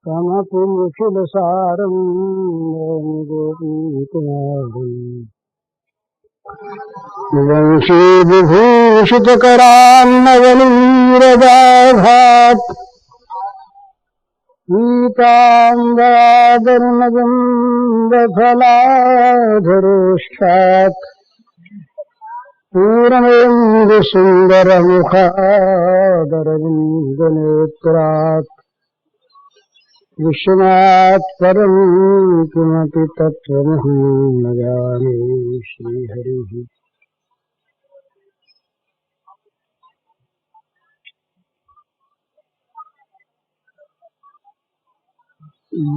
कमपुमुखिलसारं गोपीकुमारम् वंशीविभूषितकरान्नवनीरदाघात् पीताम्बरादर्मगन्धफलाधरोष्ठात् पूर्णेन्दुसुन्दरमुखादरविन्दनेत्रात् विश्वनाथ परं किमपि तत्त्वमहं न जाने। श्रीहरिः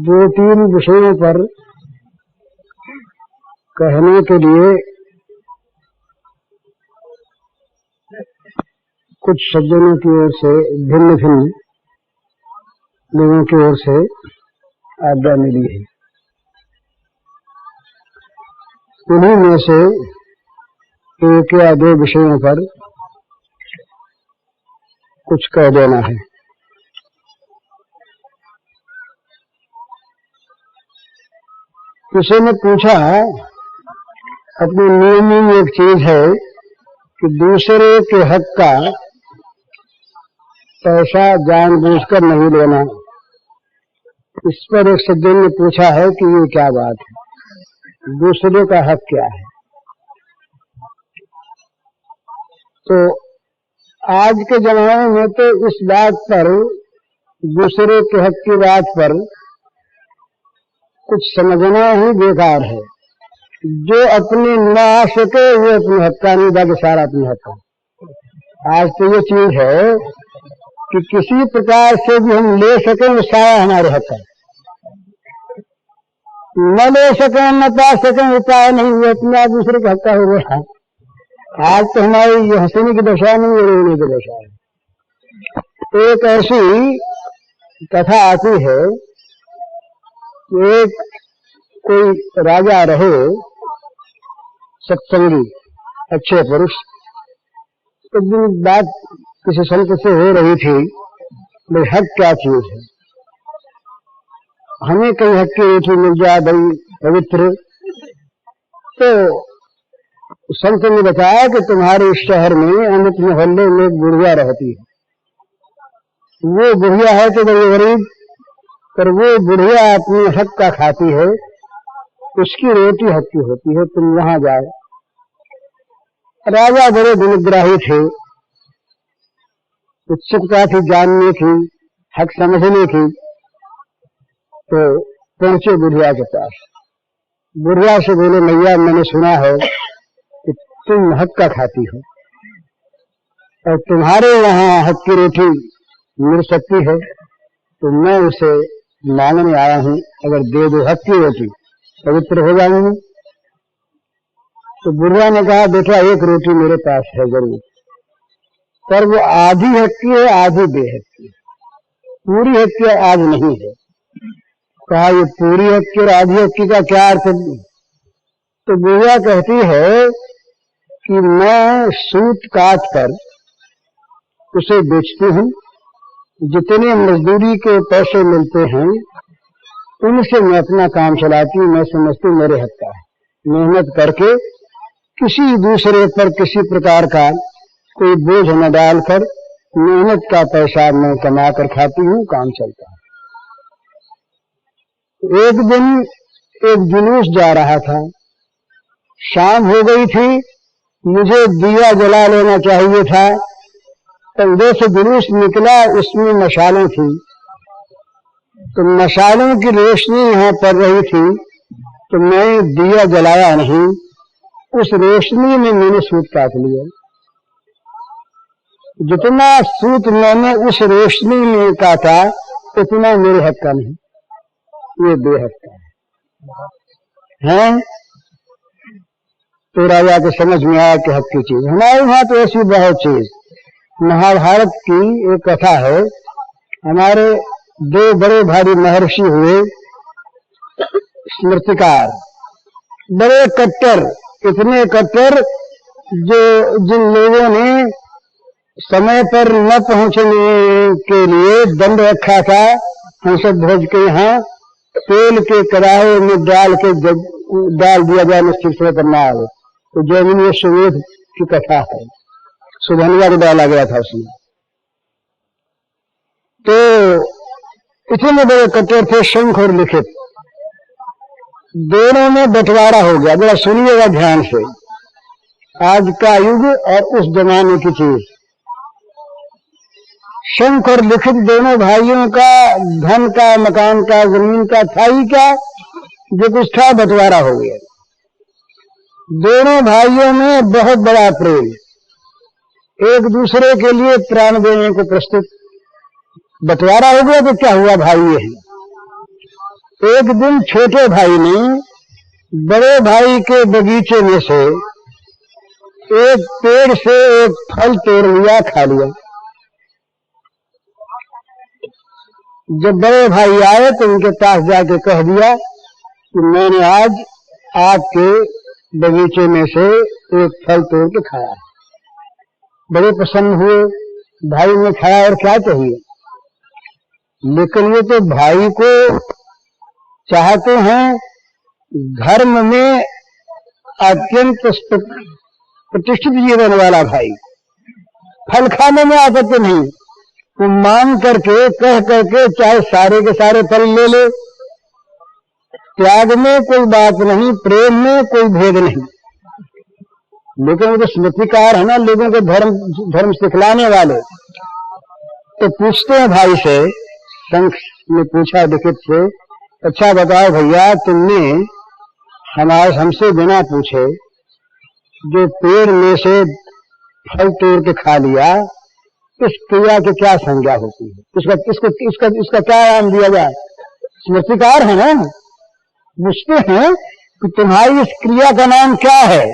दो तीन विषयों पर कहने के लिए कुछ सज्जनों की ओर से भिन्न भिन्न लोगों की ओर से आज्ञा मिली है। उन्हीं में से एक या दो विषयों पर कुछ कह देना है। किसी ने पूछा, अपने नियम में एक चीज है कि दूसरे के हक का पैसा जानबूझकर नहीं लेना। इस पर एक सज्जन ने पूछा है कि ये क्या बात है, दूसरे का हक क्या है। तो आज के जमाने में तो इस बात पर, दूसरे के हक की बात पर कुछ समझना ही बेकार है। जो अपने न आ सके वो अपने हक का नहीं, बाकी सारा अपने हक का। आज तो ये चीज है कि किसी प्रकार से भी हम ले सकें वो सारा हमारे हक है, न ले सकें न पा सकें उपाय नहीं, वो अपने आप दूसरे के हक का हो गया। आज तो हमारी ये हंसने की दशा नहीं, ये रोने की दशा है। एक ऐसी कथा आती है कि एक कोई राजा रहे, सत्संगी अच्छे पुरुष। एक दिन बात किसी संत से हो रही थी, भाई हक क्या चीज है, हमें कहीं हक की रोटी मिल जाए भाई पवित्र। तो संत ने बताया कि तुम्हारे इस शहर में अमित मोहल्ले में एक बुढ़िया रहती है। वो बुढ़िया है तो बड़ी गरीब, पर वो बुढ़िया अपने हक का खाती है, उसकी रोटी हक की होती है, तुम वहां जाओ। राजा बड़े गुणग्राही थे, उत्सुकता थी जानने की, हक समझने की। तो पहुंचे बुढ़िया के पास। बुढ़िया से बोले, मैया मैंने सुना है कि तुम हक का खाती हो और तुम्हारे यहाँ हक की रोटी मिल सकती है, तो मैं उसे मांगने आया हूँ, अगर दे दो हक की रोटी पवित्र हो जाएंगे। तो बुढ़िया ने कहा, बेटा एक रोटी मेरे पास है जरूर, पर वो आधी हक की है आधी बेहक की, पूरी हक की आज नहीं है। कहा, ये पूरी हक की और आधी हक की का क्या अर्थ? तो बुढ़िया कहती है कि मैं सूत काट कर उसे बेचती हूँ, जितने मजदूरी के पैसे मिलते हैं उनसे मैं अपना काम चलाती हूँ। मैं समझती हूँ मेरे हक का है। मेहनत करके किसी दूसरे पर किसी प्रकार का कोई बोझ न डालकर मेहनत का पैसा मैं कमा कर खाती हूँ, काम चलता है। एक दिन एक जुलूस जा रहा था, शाम हो गई थी, मुझे दिया जला लेना चाहिए था। तो उधर से जुलूस निकला, उसमें मशालें थी, तो मशालों की रोशनी यहाँ पड़ रही थी, तो मैं दिया जलाया नहीं, उस रोशनी में मैंने सूत काट लिया। जितना सूत मैंने उस रोशनी में काटा उतना मेरे हक का नहीं, ये बेहक का है। तो राजा को समझ में आया कि हक की चीज। हमारे यहाँ तो ऐसी बहुत चीज। महाभारत की एक कथा है, हमारे दो बड़े भारी महर्षि हुए स्मृतिकार, बड़े कट्टर, इतने कट्टर जो जिन लोगों ने समय पर न पहुंचने के लिए दंड रखा था हंसद ध्वज के यहाँ, तेल के कड़ाहे में डाल दिया जाए निश्चित से करना आवे, तो जैमिनी सुवेद की कथा है, सुधनवा को डाला गया था उसमें। तो इतने बड़े कट्टर थे शंख और लिखित, दोनों में बंटवारा हो गया। जरा सुनिएगा ध्यान से, आज का युग और उस जमाने की चीज। शंख और लिखित दोनों भाइयों का धन का, मकान का, जमीन का था ही क्या, जो कुछ था बंटवारा हो गया। दोनों भाइयों में बहुत बड़ा प्रेम, एक दूसरे के लिए प्राण देने को प्रस्तुत। बंटवारा हो गया तो क्या हुआ, भाई है। एक दिन छोटे भाई ने बड़े भाई के बगीचे में से एक पेड़ से एक फल तोड़ लिया, खा लिया। जब बड़े भाई आए तो उनके पास जाके कह दिया कि मैंने आज आपके बगीचे में से एक फल तोड़ के खाया। बड़े प्रसन्न हुए, भाई ने खाया और क्या चाहिए, लेकिन ये तो भाई को चाहते हैं धर्म में अत्यंत प्रतिष्ठित जीवन वाला भाई, फल खाने में आपत्ति नहीं, तो मांग करके कह करके चाहे सारे के सारे फल ले ले, त्याग में कोई बात नहीं, प्रेम में कोई भेद नहीं। लेकिन वो तो स्मृतिकार है ना, लोगों को धर्म सिखलाने वाले। तो पूछते हैं भाई से, शंख ने पूछा लिखित से, अच्छा बताओ भैया, तुमने हमसे बिना पूछे जो पेड़ में से फल तोड़ के खा लिया, इस क्रिया की क्या संज्ञा होती है, इसका क्या नाम दिया जाए। स्मृतिकार है ना, पूछते हैं कि तुम्हारी इस क्रिया का नाम क्या है।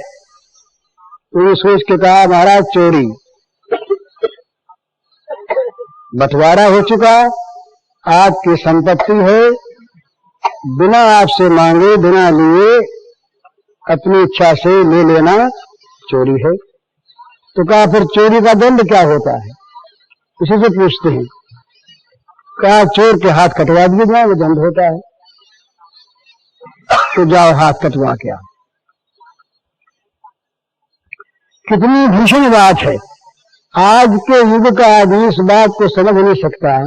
तो सोच के कहा, महाराज चोरी। बंटवारा हो चुका, आपकी संपत्ति है, बिना आपसे मांगे बिना लिए अपनी इच्छा से ले लेना चोरी है। तो कहा फिर चोरी का दंड क्या होता है, उसी से पूछते हैं। कहा चोर के हाथ कटवा दिए जाए, वो दंड होता है। तो जाओ हाथ कटवा के आओ। कितनी भीषण बात है। आज के युग का आदमी इस बात को समझ नहीं सकता है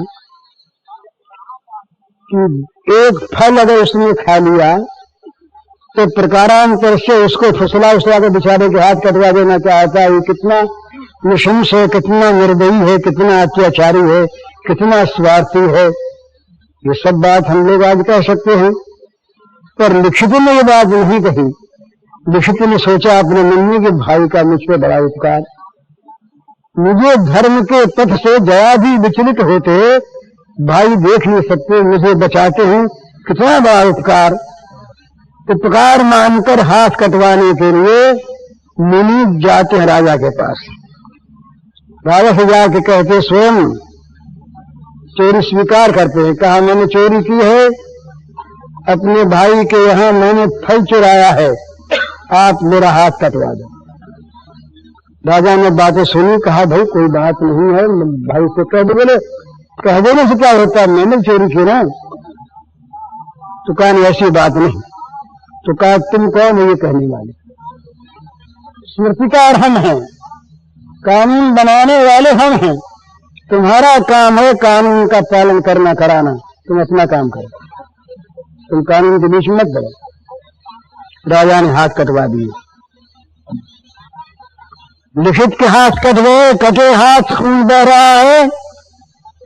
कि एक फल अगर उसने खा लिया तो प्रकारांतर से उसको फुसला के बेचारे के हाथ कटवा देना चाहता है। कितना निशंस है, कितना निर्दयी है, कितना अत्याचारी है, कितना स्वार्थी है। ये सब बात हम लोग आज कह सकते हैं, पर लिखित ने ये बात नहीं कही। लिखित ने सोचा अपने मन में कि भाई का मुझ पर बड़ा उपकार, मुझे धर्म के पथ से जरा भी विचलित होते भाई देख नहीं सकते, मुझे बचाते हैं, कितना बड़ा उपकार। उपकार मानकर हाथ कटवाने के लिए मुनि जाते हैं राजा के पास। राजा से जाके कहते स्वयं चोरी स्वीकार करते हैं। कहा मैंने चोरी की है, अपने भाई के यहाँ मैंने फल चुराया है, आप मेरा हाथ कटवा दो। राजा ने बातें सुनी, कहा भाई कोई बात नहीं है, भाई से कह दो। बोले कह देने से क्या होता है, मैंने चोरी की ना। तो कहा नहीं ऐसी बात नहीं। तो कहा तुम कौन हो ये कहने वाले, स्मृतिकार हम हैं, कानून बनाने वाले हम हैं, तुम्हारा काम है कानून का पालन करना कराना, तुम अपना काम करो, तुम कानून के बीच मत बढ़ो। राजा ने हाथ कटवा दिए। लिखित के हाथ कटवे, कटे हाथ खून बह रहा है,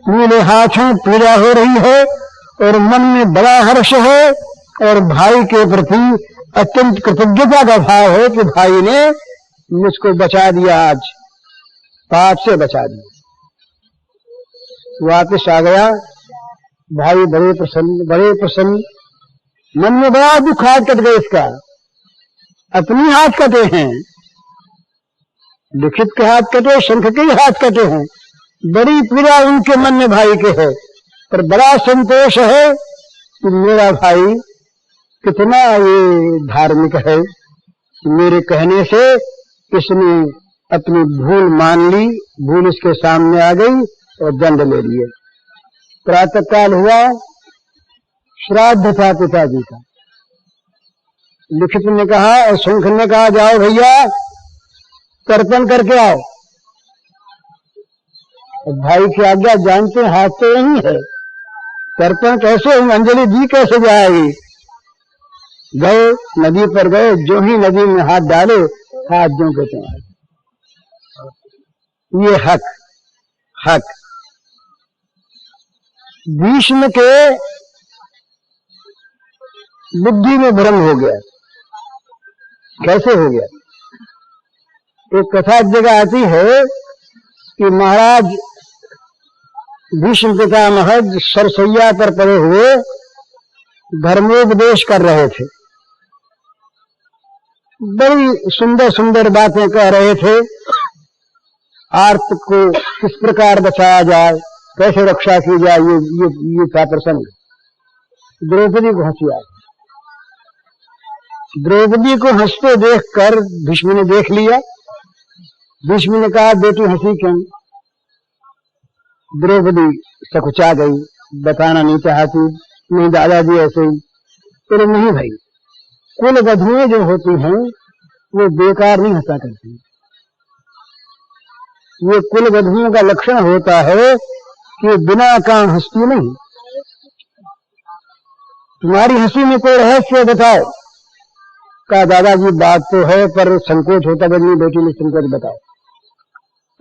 नीले हाथों पीड़ा हो रही है और मन में बड़ा हर्ष है और भाई के प्रति अत्यंत कृतज्ञता का भाव है कि भाई ने मुझको बचा दिया, आज पाप से बचा दिया। वापस आ गया भाई, बड़े प्रसन्न। मन में बड़ा दुख, हाथ कट गए इसका, अपनी हाथ कटे हैं, लिखित के हाथ कटे, शंख के हाथ कटे हैं। बड़ी पीड़ा उनके मन में भाई के है, पर बड़ा संतोष है कि मेरा भाई कितना ये धार्मिक है, मेरे कहने से इसने अपनी भूल मान ली, भूल इसके सामने आ गई और दंड ले लिए। प्रातः काल हुआ, श्राद्ध था पिताजी का। लिखित ने कहा और शंख ने कहा जाओ भैया तर्पण करके आओ। भाई की आज्ञा जानते हैं, हाथ तो यही है, तर्पण कैसे अंजलि दी कैसे जाएगी। गए नदी पर गए, जो ही नदी में हाथ डाले हाथ जो कहते हैं ये हक हक। भीष्म के बुद्धि में भ्रम हो गया। कैसे हो गया? एक कथा एक जगह आती है कि महाराज भीष्म पितामह सरसैया पर पड़े हुए धर्मोपदेश कर रहे थे। बड़ी सुंदर सुंदर बातें कह रहे थे। आर्त को किस प्रकार बचाया जाए, कैसे रक्षा की जाए, ये था प्रसंग। द्रौपदी को हंसी आई। द्रौपदी को हंसते देखकर भीष्म ने देख लिया। भीष्म ने कहा बेटी हंसी क्यों? द्रौपदी सकुचा गई, बताना नहीं चाहती। नहीं दादाजी ऐसे ही। तो नहीं भाई, कुल वधुएं जो होती हैं वो बेकार नहीं हंसा करती। ये कुल वधुओं का लक्षण होता है कि बिना कारण हंसती नहीं। तुम्हारी हंसी में कोई रहस्य बताओ। कहा दादाजी बात तो है पर संकोच होता बनी बेटी ने संकोच बताओ।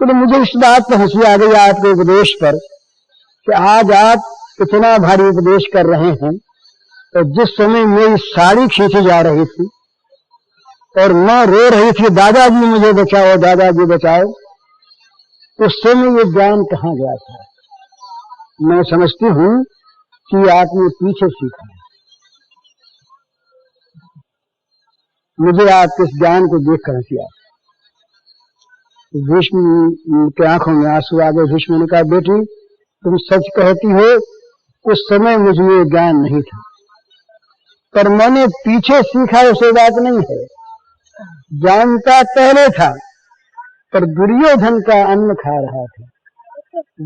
तो मुझे इस बात पर हंसी आ गई आपके उपदेश पर कि आज आप इतना भारी उपदेश कर रहे हैं और जिस समय मेरी साड़ी खींची जा रही थी और मैं रो रही थी दादाजी मुझे बचाओ दादाजी बचाओ, उस समय ये ज्ञान कहाँ गया था? मैं समझती हूँ कि आपने पीछे सीखा। मुझे आपके इस ज्ञान को देखकर हंसी आई। भीष्म की आंखों में आंसू आ गए। भीष्म ने कहा बेटी तुम सच कहती हो, उस समय मुझे ये ज्ञान नहीं था, पर मैंने पीछे सीखा उसे बात नहीं है। जानता पहले था, पर दुर्योधन का अन्न खा रहा था।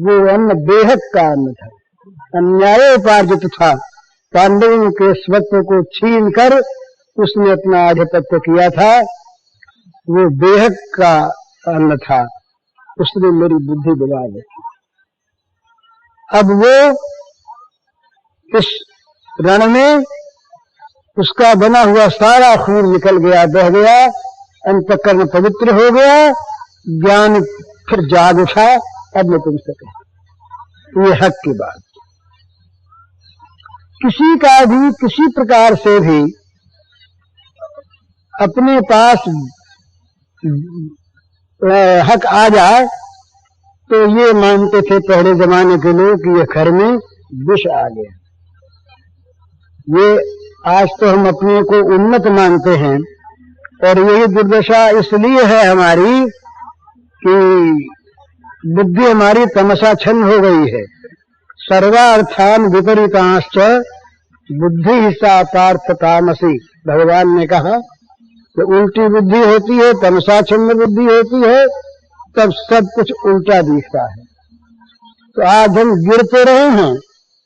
वो अन्न बेहद का अन्न था, अन्यायोपार्जित था। पांडवों के स्वत्व को छीन कर उसने अपना आधिपत्य किया था। वो बेहद का अन्न था, उसने मेरी बुद्धि बिगाड़ दी। अब वो इस रण में उसका बना हुआ सारा खून निकल गया, बह गया, अंतःकरण पवित्र हो गया, ज्ञान फिर जाग उठा। अब मैं तुमसे कहूं ये हक की बात। किसी का भी किसी प्रकार से भी अपने पास हक आ जाए तो ये मानते थे पहले जमाने के लोग कि ये घर में विष आ गया। ये आज तो हम अपने को उन्नत मानते हैं और यही दुर्दशा इसलिए है हमारी कि बुद्धि हमारी तमसाच्छन्न हो गई है। सर्वार्थान विपरीतांश्च बुद्धि सा पार्थ तामसी। भगवान ने कहा कि उल्टी बुद्धि होती है, तमसाच्छन्न बुद्धि होती है, तब सब कुछ उल्टा दिखता है। तो आज हम गिर तो रहे हैं,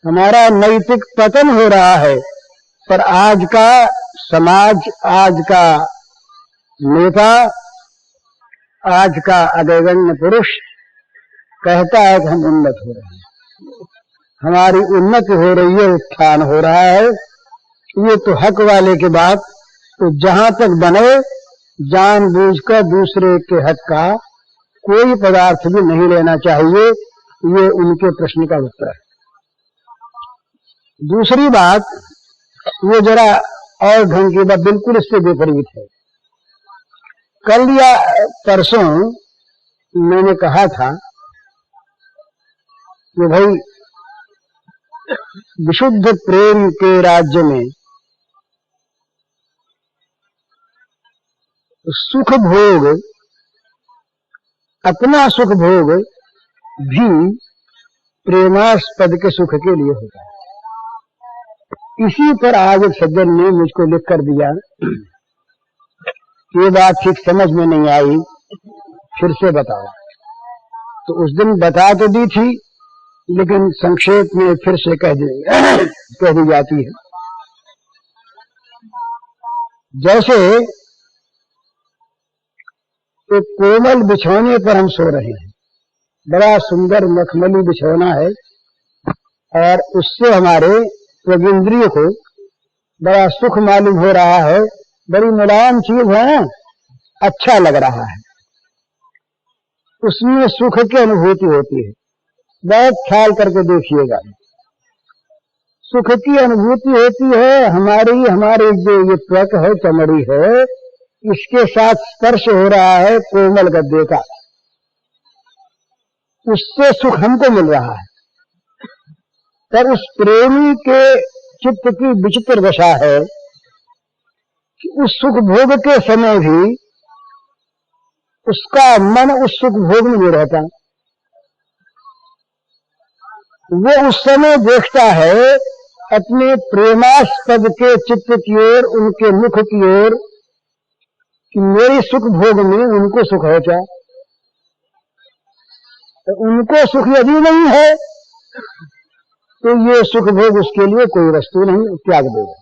हमारा नैतिक पतन हो रहा है, पर आज का समाज, आज का नेता, आज का अग्रगण्य पुरुष कहता है कि हम उन्नत हो रहे हैं, हमारी उन्नति हो रही है, उत्थान हो रहा है। ये तो हक वाले की बात। तो जहां तक बने जानबूझकर दूसरे के हक का कोई पदार्थ भी नहीं लेना चाहिए। ये उनके प्रश्न का उत्तर है। दूसरी बात वो जरा और ढंग की बात, बिल्कुल इससे विपरीत है। कल या परसों मैंने कहा था कि भाई विशुद्ध प्रेम के राज्य में सुख भोग, अपना सुख भोग भी प्रेमास्पद के सुख के लिए होता है। इसी पर आज एक सज्जन ने मुझको लिख कर दिया ये बात ठीक समझ में नहीं आई, फिर से बताओ। तो उस दिन बता तो दी थी, लेकिन संक्षेप में फिर से कह दी जाती है। जैसे एक कोमल बिछौने पर हम सो रहे हैं, बड़ा सुंदर मखमली बिछौना है, और उससे हमारे त्वगिंद्रिय को बड़ा सुख मालूम हो रहा है, बड़ी मुलायम चीज है, अच्छा लग रहा है, उसमें सुख की अनुभूति होती है। बहुत ख्याल करके देखिएगा, सुख की अनुभूति होती है। हमारी जो ये त्वक है, चमड़ी है, इसके साथ स्पर्श हो रहा है कोमल गद्दे का, उससे सुख हमको मिल रहा है। पर उस प्रेमी के चित्त की विचित्र दशा है कि उस सुख भोग के समय भी उसका मन उस सुख भोग में नहीं रहता। वो उस समय देखता है अपने प्रेमास्पद के चित्त की ओर, उनके मुख की ओर, कि मेरी सुख भोग में उनको सुख हो जाए। तो उनको सुख यदि नहीं है तो ये सुख भोग उसके लिए कोई वस्तु नहीं, त्याग देगा।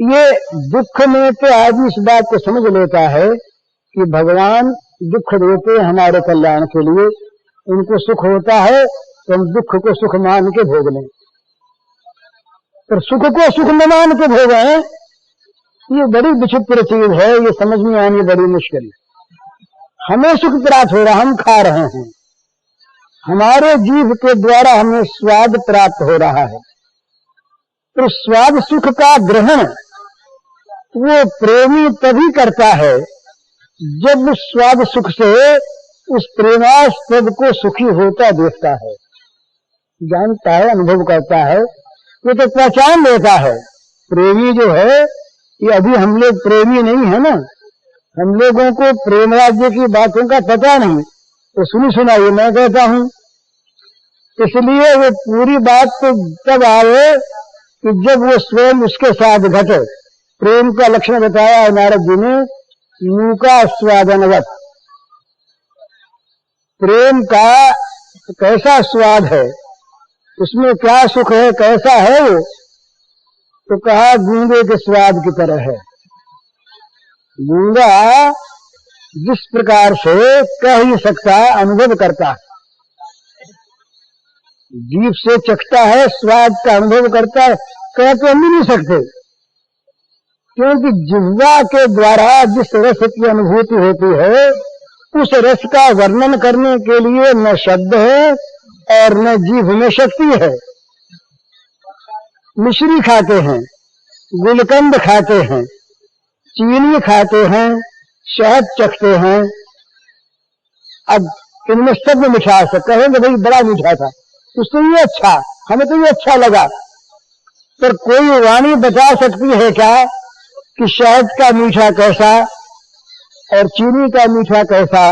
ये दुख में तो आदमी इस बात को समझ लेता है कि भगवान दुख देते हमारे कल्याण के लिए, उनको सुख होता है तो हम दुख को सुख मान के भोग लें। पर सुख को सुख न मान के भोगें, ये बड़ी विचित्र चीज है, ये समझ में आनी बड़ी मुश्किल है। हमें सुख प्राप्त हो रहा, हम खा रहे हैं, हमारे जीभ के द्वारा हमें स्वाद प्राप्त हो रहा है। तो स्वाद सुख का ग्रहण वो प्रेमी तभी करता है जब स्वाद सुख से उस प्रेमास्पद को सुखी होता देखता है, जानता है, अनुभव करता है, ये तो पहचान लेता है। प्रेमी जो है, ये अभी हम लोग प्रेमी नहीं है ना, हम लोगों को प्रेम राज्य की बातों का पता नहीं, तो सुनी सुनाइए मैं कहता हूं। इसलिए वो पूरी बात तो तब आए कि जब वो स्वयं उसके साथ घटे। प्रेम का लक्षण बताया है नारद जी ने, मूका स्वादनवत। प्रेम का कैसा स्वाद है, उसमें क्या सुख है, कैसा है वो, तो कहा गूंगे के स्वाद की तरह है। गूंगा जिस प्रकार से कह ही सकता, अनुभव करता है, जीभ से चखता है, स्वाद का अनुभव करता है, कह तो हम नहीं सकते, क्योंकि जिह्वा के द्वारा जिस रस की अनुभूति होती है, उस रस का वर्णन करने के लिए न शब्द है और न जीभ में शक्ति है। मिश्री खाते हैं, गुलकंद खाते हैं, चीनी खाते हैं, शहद चखते हैं, अब इनमें सब में मिठास है, कहेंगे भाई बड़ा मीठा था, उससे ये अच्छा, हमें तो ये अच्छा लगा। पर कोई वाणी बता सकती है क्या कि शहद का मीठा कैसा और चीनी का मीठा कैसा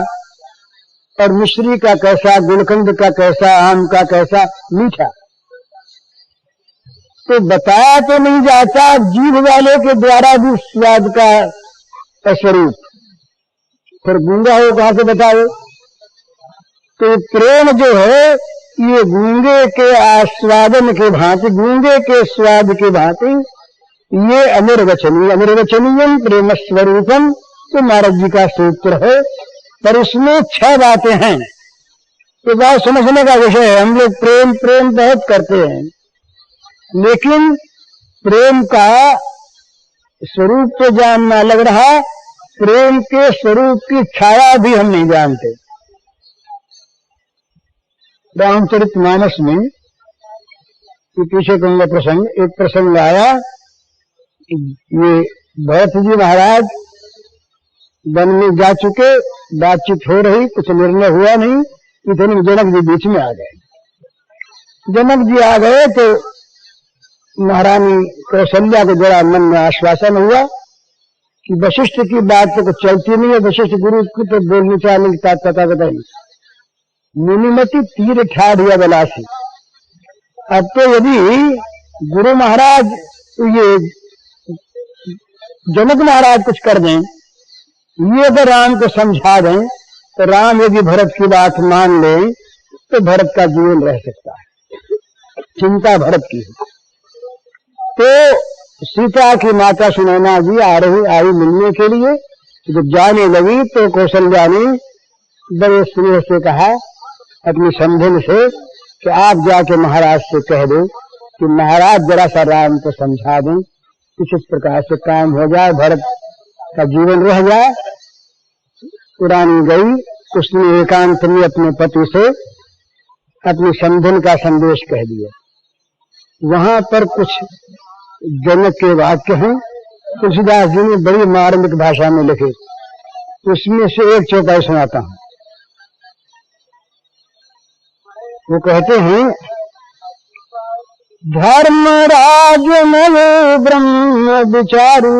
और मिश्री का कैसा, गुलकंद का कैसा, आम का कैसा मीठा? तो बताया तो नहीं जाता, जीभ वाले के द्वारा भी स्वाद का स्वरूप, फिर गूंगा हो कहां से बताओ? तो प्रेम जो है ये गूंगे के आस्वादन के भांति, गूंगे के स्वाद के भांति, ये अनिर्वचनीय, अनिर्वचनीयम प्रेम स्वरूपम, तो नारद जी का सूत्र है। पर उसमें 6 बातें हैं, तो बात समझने का विषय है। हम लोग प्रेम प्रेम बहुत करते हैं, लेकिन प्रेम का स्वरूप तो जानना लग रहा, प्रेम के स्वरूप की छाया भी हम नहीं जानते। रामचरितमानस में पीछे कहूंगा प्रसंग, एक प्रसंग आया, ये भरत जी महाराज वन में जा चुके, बातचीत हो रही, कुछ निर्णय हुआ नहीं, इतने में जनक जी बीच में आ गए। जनक जी आ गए तो महारानी कौशल्या को जरा मन में आश्वासन हुआ कि वशिष्ठ की बात तो कुछ चलती नहीं है, वशिष्ठ गुरु की तो बोलनी चालने की पता बताइए, मुनिमति तीर ठाढ़िया बलासी। अब तो यदि गुरु महाराज ये जनक महाराज कुछ कर दें, ये अगर राम को समझा दें तो राम यदि भरत की बात मान ले तो भरत का जीवन रह सकता है। चिंता भरत की है। तो सीता की माता सुनैना जी आई मिलने के लिए। जब जाने लगी तो कौशल्या ने बड़े स्नेह से कहा अपनी समधन से कि आप जाके महाराज से कह दो कि महाराज जरा सा राम को समझा दें, इस प्रकार से काम हो जाए, भरत का जीवन रह जाए। रानी गई, उसने एकांत में अपने पति से अपनी समधन का संदेश कह दिया। वहां पर कुछ जनक के वाक्य हैं, तुलसीदास जी ने बड़ी मार्मिक भाषा में लिखे, उसमें से एक चौपाई सुनाता हूं। वो कहते हैं, धर्मराज नव ब्रह्म विचारू,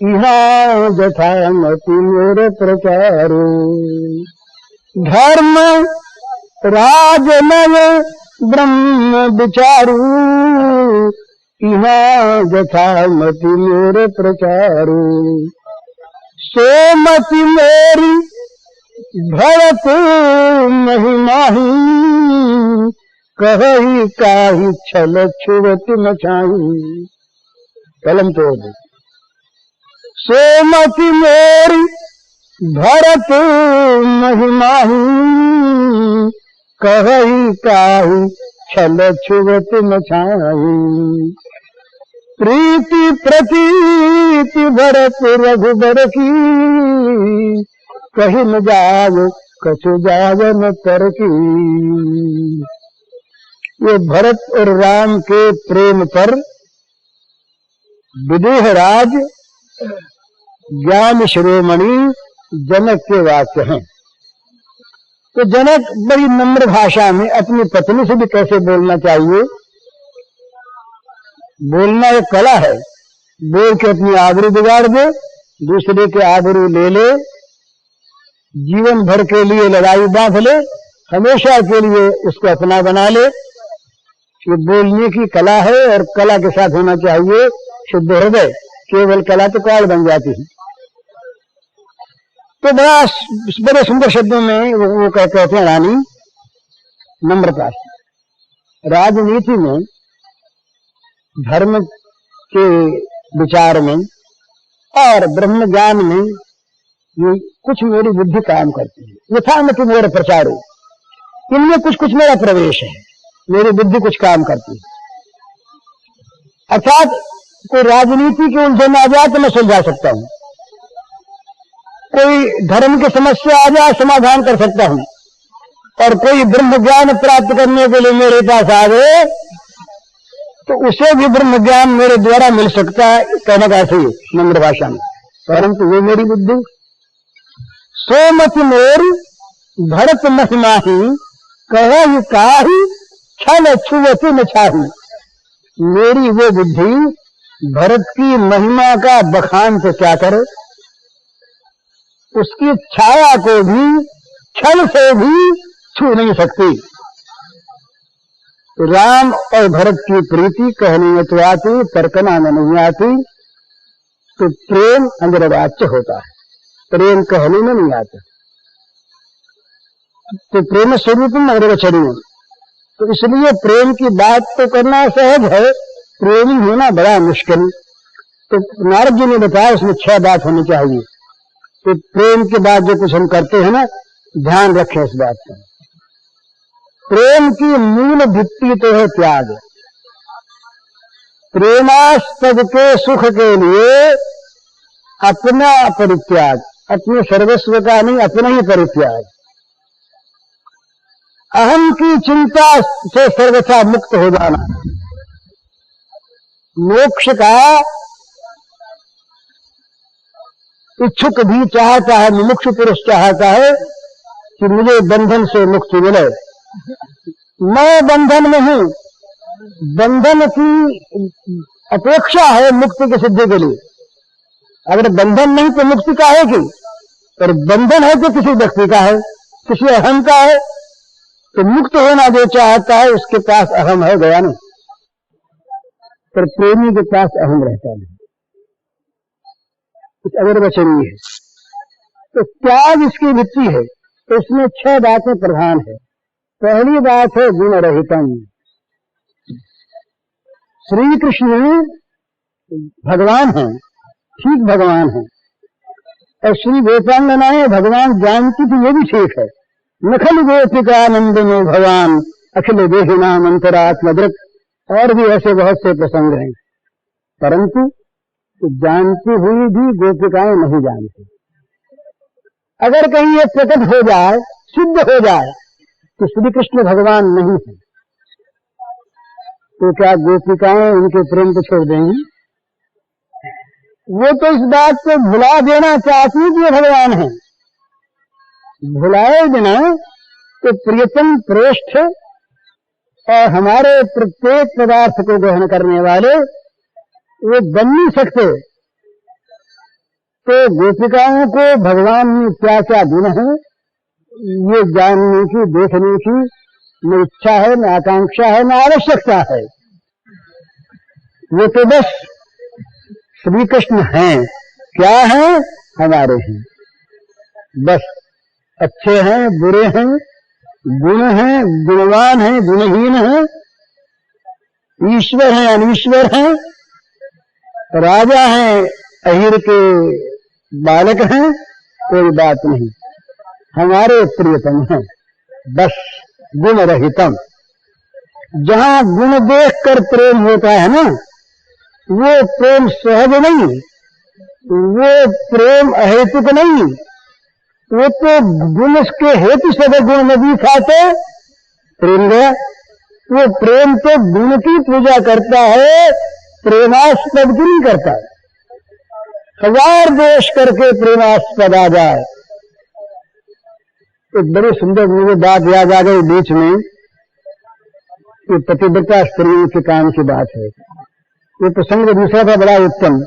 यहाँ जथामति मेरे प्रचारू। धर्म राज नव ब्रह्म विचारू, यहाँ जथामति मेरे प्रचारू। सोमति मेरी भरत महिमाही, कही काही छल छुवत मचाही। कलम तोड़ दे। सोमति मेरी भरत महिमाही, कही काही छल छुवत मचाही। प्रीति प्रतीति भरत रघुबर की, कहीं न जाओ कछु जावन पर की। ये भरत और राम के प्रेम पर विदेह राज ज्ञान शिरोमणि जनक के वाक्य हैं। तो जनक बड़ी नम्र भाषा में अपनी पत्नी से भी कैसे बोलना चाहिए, बोलना एक कला है। बोल के अपनी आबरू बिगाड़ दे, दूसरे के आबरू ले ले, जीवन भर के लिए लड़ाई बांध ले, हमेशा के लिए उसको अपना बना ले। ये बोलने की कला है और कला के साथ होना चाहिए शुद्ध हृदय। केवल कला तो काल बन जाती है। तो बड़े सुंदर शब्दों में वो कहते हैं रानी नम्रता से। राजनीति में, धर्म के विचार में और ब्रह्म ज्ञान में ये कुछ मेरी बुद्धि काम करती है। यथामति मेरे प्रचारो, इनमें कुछ कुछ मेरा प्रवेश है, मेरी बुद्धि कुछ काम करती है। अर्थात कोई राजनीति के उलझन आ जाए तो मैं सुलझा सकता हूं, कोई धर्म की समस्या आ जाए समाधान कर सकता हूं, और कोई ब्रह्म ज्ञान प्राप्त करने के लिए मेरे पास आ गए तो उसे भी ब्रह्म ज्ञान मेरे द्वारा मिल सकता है। कहने का ऐसे ही नम्र भाषा में, परंतु वो मेरी बुद्धि। सोमति मोर भरत महिमाही, कही काही छल छुवत न छाही। मेरी वो बुद्धि भरत की महिमा का बखान तो क्या करे, उसकी छाया को भी छल से भी छू नहीं सकती। राम और भरत की प्रीति कहने में तो आती, तर्कना में नहीं आती। तो प्रेम अंतर्वाच्य होता है, प्रेम कहने में नहीं आता। तो प्रेम स्वरूप में अग्रवचनीय, तो इसलिए प्रेम की बात तो करना सहज है, प्रेमी होना बड़ा मुश्किल। तो नारद जी ने बताया उसमें 6 बात होनी चाहिए। तो प्रेम के बाद जो कुछ हम करते हैं ना, ध्यान रखें इस बात का। प्रेम की मूल भित्ति तो है त्याग। प्रेमास्पद के सुख के लिए अपना परित्याग, अपने सर्वस्व का नहीं, अपना ही परित्याग। अहम की चिंता से सर्वथा मुक्त हो जाना। मोक्ष का इच्छुक भी चाहता है, मुमुक्षु पुरुष चाहता है कि मुझे बंधन से मुक्ति मिले। मैं बंधन में हूं, बंधन की अपेक्षा है मुक्ति की सिद्धि के लिए। अगर बंधन नहीं तो मुक्ति का है कि, पर बंधन है तो किसी व्यक्ति का है, किसी अहम का है। तो मुक्त होना जो चाहता है उसके पास अहम है, गया नहीं। पर प्रेमी के पास अहम रहता नहीं। कुछ अनिर्वचनीय है। तो त्याग इसकी वृत्ति है। तो इसमें 6 बातें प्रधान है। पहली बात है गुण रहितम। श्री कृष्ण भगवान हैं, ठीक भगवान हैं, और श्री गोपांगनाएं भगवान जानती थी, ये भी ठीक है। नखल गोपिकानंद में भगवान अखिल देहि नाम अंतरात्मदृक, और भी ऐसे बहुत से प्रसंग हैं। परंतु जानती हुई भी गोपिकाएं नहीं जानती। अगर कहीं ये प्रकट हो जाए, सिद्ध हो जाए कि श्री कृष्ण भगवान नहीं है, तो क्या गोपिकाएं उनके प्रेम को छोड़ देंगी? वो तो इस बात को भुला देना चाहती कि ये भगवान है। भुलाए बिना तो प्रियतम प्रेष्ठ और हमारे प्रत्येक पदार्थ को ग्रहण करने वाले वो बन नहीं सकते। तो गोपिकाओं को भगवान में क्या क्या गुण है, ये जानने की, देखने की न इच्छा है, न आकांक्षा है, न आवश्यकता है। वो तो बस श्री कृष्ण हैं। क्या हैं? हमारे हैं। बस अच्छे हैं, बुरे हैं, गुण हैं, गुणवान हैं, गुणहीन हैं, ईश्वर हैं, अनीश्वर हैं, राजा हैं, अहिर के बालक हैं, कोई बात नहीं, हमारे प्रियतम हैं। बस गुण रहितम। जहां गुण देखकर प्रेम होता है ना, वो प्रेम सहज नहीं, वो प्रेम अहेतुक नहीं, वो तो गुण के हेतु से अगर गुण नहीं खाते प्रेम गया। वो प्रेम तो गुण की पूजा करता है, प्रेमास्पद की नहीं करता। 1000 दोष करके प्रेमास्पद आ जाए। एक बड़ी सुंदर मुझे बात याद आ गई बीच में, कि पतिव्रता स्त्रियों के काम की बात है। ये प्रसंग दूसरा था बड़ा उत्तम।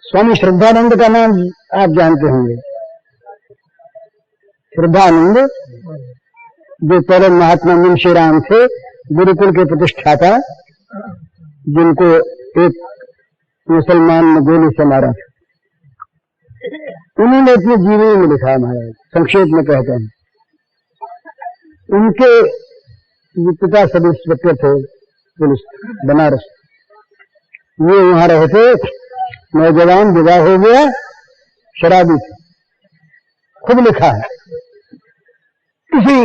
स्वामी श्रद्धानंद का नाम आप जानते होंगे। श्रद्धानंद जो पहले महात्मा मुंशी राम थे, गुरुकुल के प्रतिष्ठाता, जिनको एक मुसलमान ने गोली से मारा था। उन्होंने अपने जीवनी में लिखा, महाराज संक्षेप में कहते हैं, उनके पिता सब इंस्पेक्टर थे पुलिस बनारस। ये वहां रहे थे, नौजवान विवाह हो गया, शराबी थे। खुद लिखा है, किसी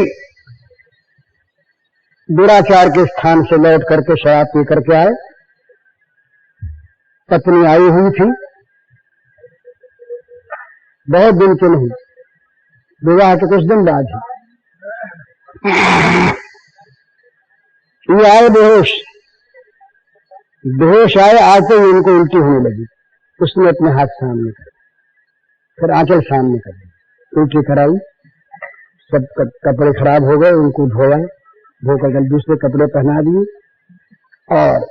दुराचार के स्थान से लौट करके शराब पी करके आए। पत्नी आई हुई थी, बहुत दिन के नहीं, विवाह के कुछ दिन बाद ही ये आए बेहोश। बेहोश आए, आते ही उनको उल्टी होने लगी। उसने अपने हाथ सामने कर, फिर आंचल सामने कर दी, उल्टी कराई, सब कपड़े खराब हो गए, उनको धोया, धोकर दूसरे कपड़े पहना दिए और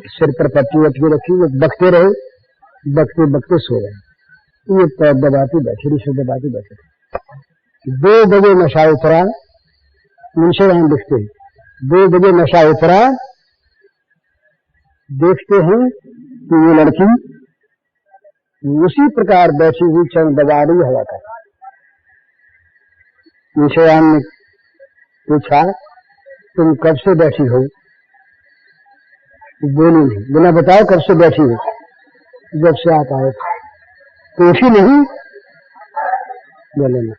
सिर पर पट्टी वट्टी रखी। वो बकते रहे, बकते बकते सो गए। ये पैर दबाती बैठी, रिश्ते दबाती बैठे। 2 बजे नशा उतरा, मुंशी राम लिखते हैं, 2 बजे नशा उतरा। देखते हैं कि ये लड़की उसी प्रकार बैठी हुई चरण दबा रही हवा का। मुंशी राम ने पूछा, तुम कब से बैठी हो? बोली नहीं। बोला, बताओ कब से बैठी हो? जब से आप आए थे। तो उठी नहीं? बोले ना।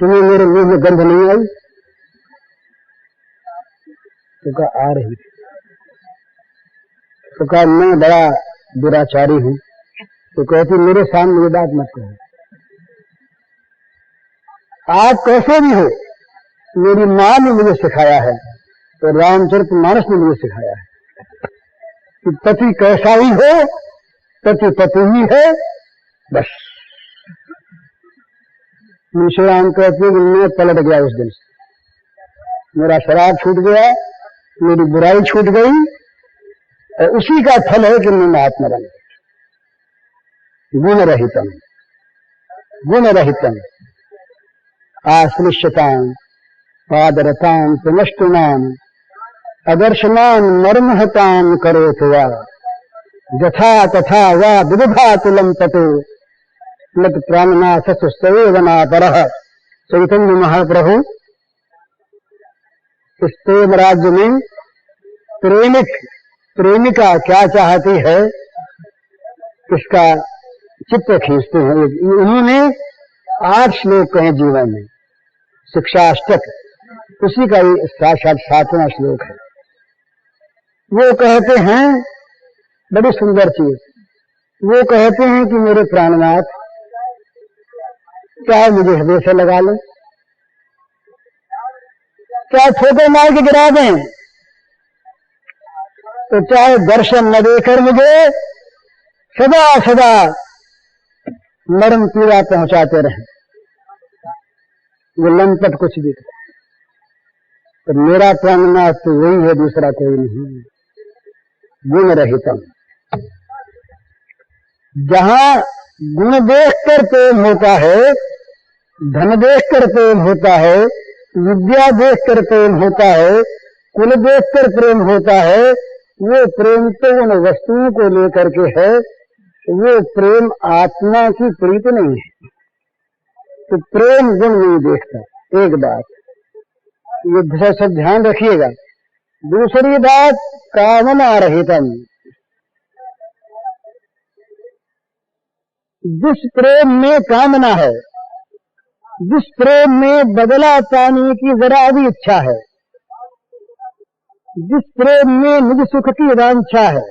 तुम्हें मेरे मुंह में गंध नहीं आई? तो कहा आ रही। तो कहा मैं बड़ा दुराचारी हूं। तो कहती मेरे सामने ये बात मत कहो। आप कैसे भी हो, मेरी मां ने मुझे सिखाया है, तो रामचरितमानस ने मुझे सिखाया है कि पति कैसा ही हो, पति पति ही है। बस मुंशी राम कहते कि मैं पलट गया उस दिन से। मेरा शराब छूट गया, मेरी बुराई छूट गई, और उसी का फल है कि मैं महात्मा बन गया। गुण रहितम, गुण रहितम आश्लिष्यतां पादरतां प्रनष्टुनां अदर्शनां मर्महतां करोति वा यथा तथा वा विदुधातुलम तटो लत प्राणनाथ सुस्तवेदनापरः। चैतन्य महाप्रभु इस प्रेम राज्य में प्रेमिका क्या चाहती है इसका चित्र खींचते हैं। उन्होंने 8 श्लोक कहे जीवन में, शिक्षाष्टक उसी का साक्षात 7वां श्लोक है। वो कहते हैं बड़ी सुंदर चीज, वो कहते हैं कि मेरे प्राणनाथ चाहे मुझे हृदय से लगा लें, चाहे ठोकर मार के गिरा दें, तो चाहे दर्शन न देकर मुझे सदा सदा मरण पीड़ा पहुंचाते रहें, वो लंपट कुछ भी करे, तो मेरा प्राणनाथ तो वही है, दूसरा कोई नहीं। गुण रहितम, जहां गुण देखकर प्रेम होता है, धन देखकर प्रेम होता है, विद्या देखकर प्रेम होता है, कुल देखकर प्रेम होता है, वो प्रेम तो उन वस्तुओं को लेकर के है, वो प्रेम आत्मा की प्रीति नहीं है। तो प्रेम गुण नहीं देखता। एक बात ये सब ध्यान रखिएगा। दूसरी बात कामना रहितम, जिस प्रेम में कामना है, जिस प्रेम में बदला पाने की जरा भी इच्छा है, जिस प्रेम में निज सुख की वांछा है,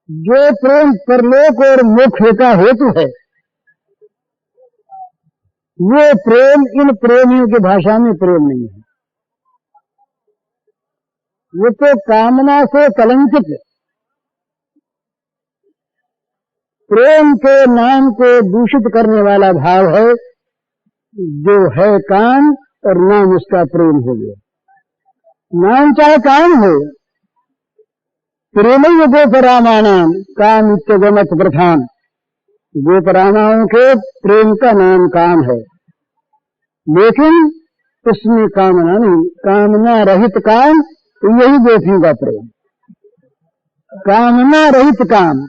जो प्रेम परलोक और मोक्ष का हेतु है, वो प्रेम इन प्रेमियों की भाषा में प्रेम नहीं है। ये तो कामना से कलंकित प्रेम के नाम को दूषित करने वाला भाव है, जो है काम और नाम उसका प्रेम हो गया। नाम चाहे काम हो, प्रेम ही गोपरामानाम काम इत्यगमत प्रधान, गोपरामाओं के प्रेम का नाम काम है, लेकिन उसमें कामना नहीं, कामना रहित काम, तो यही गोपियों का प्रेम। कामना रहित काम,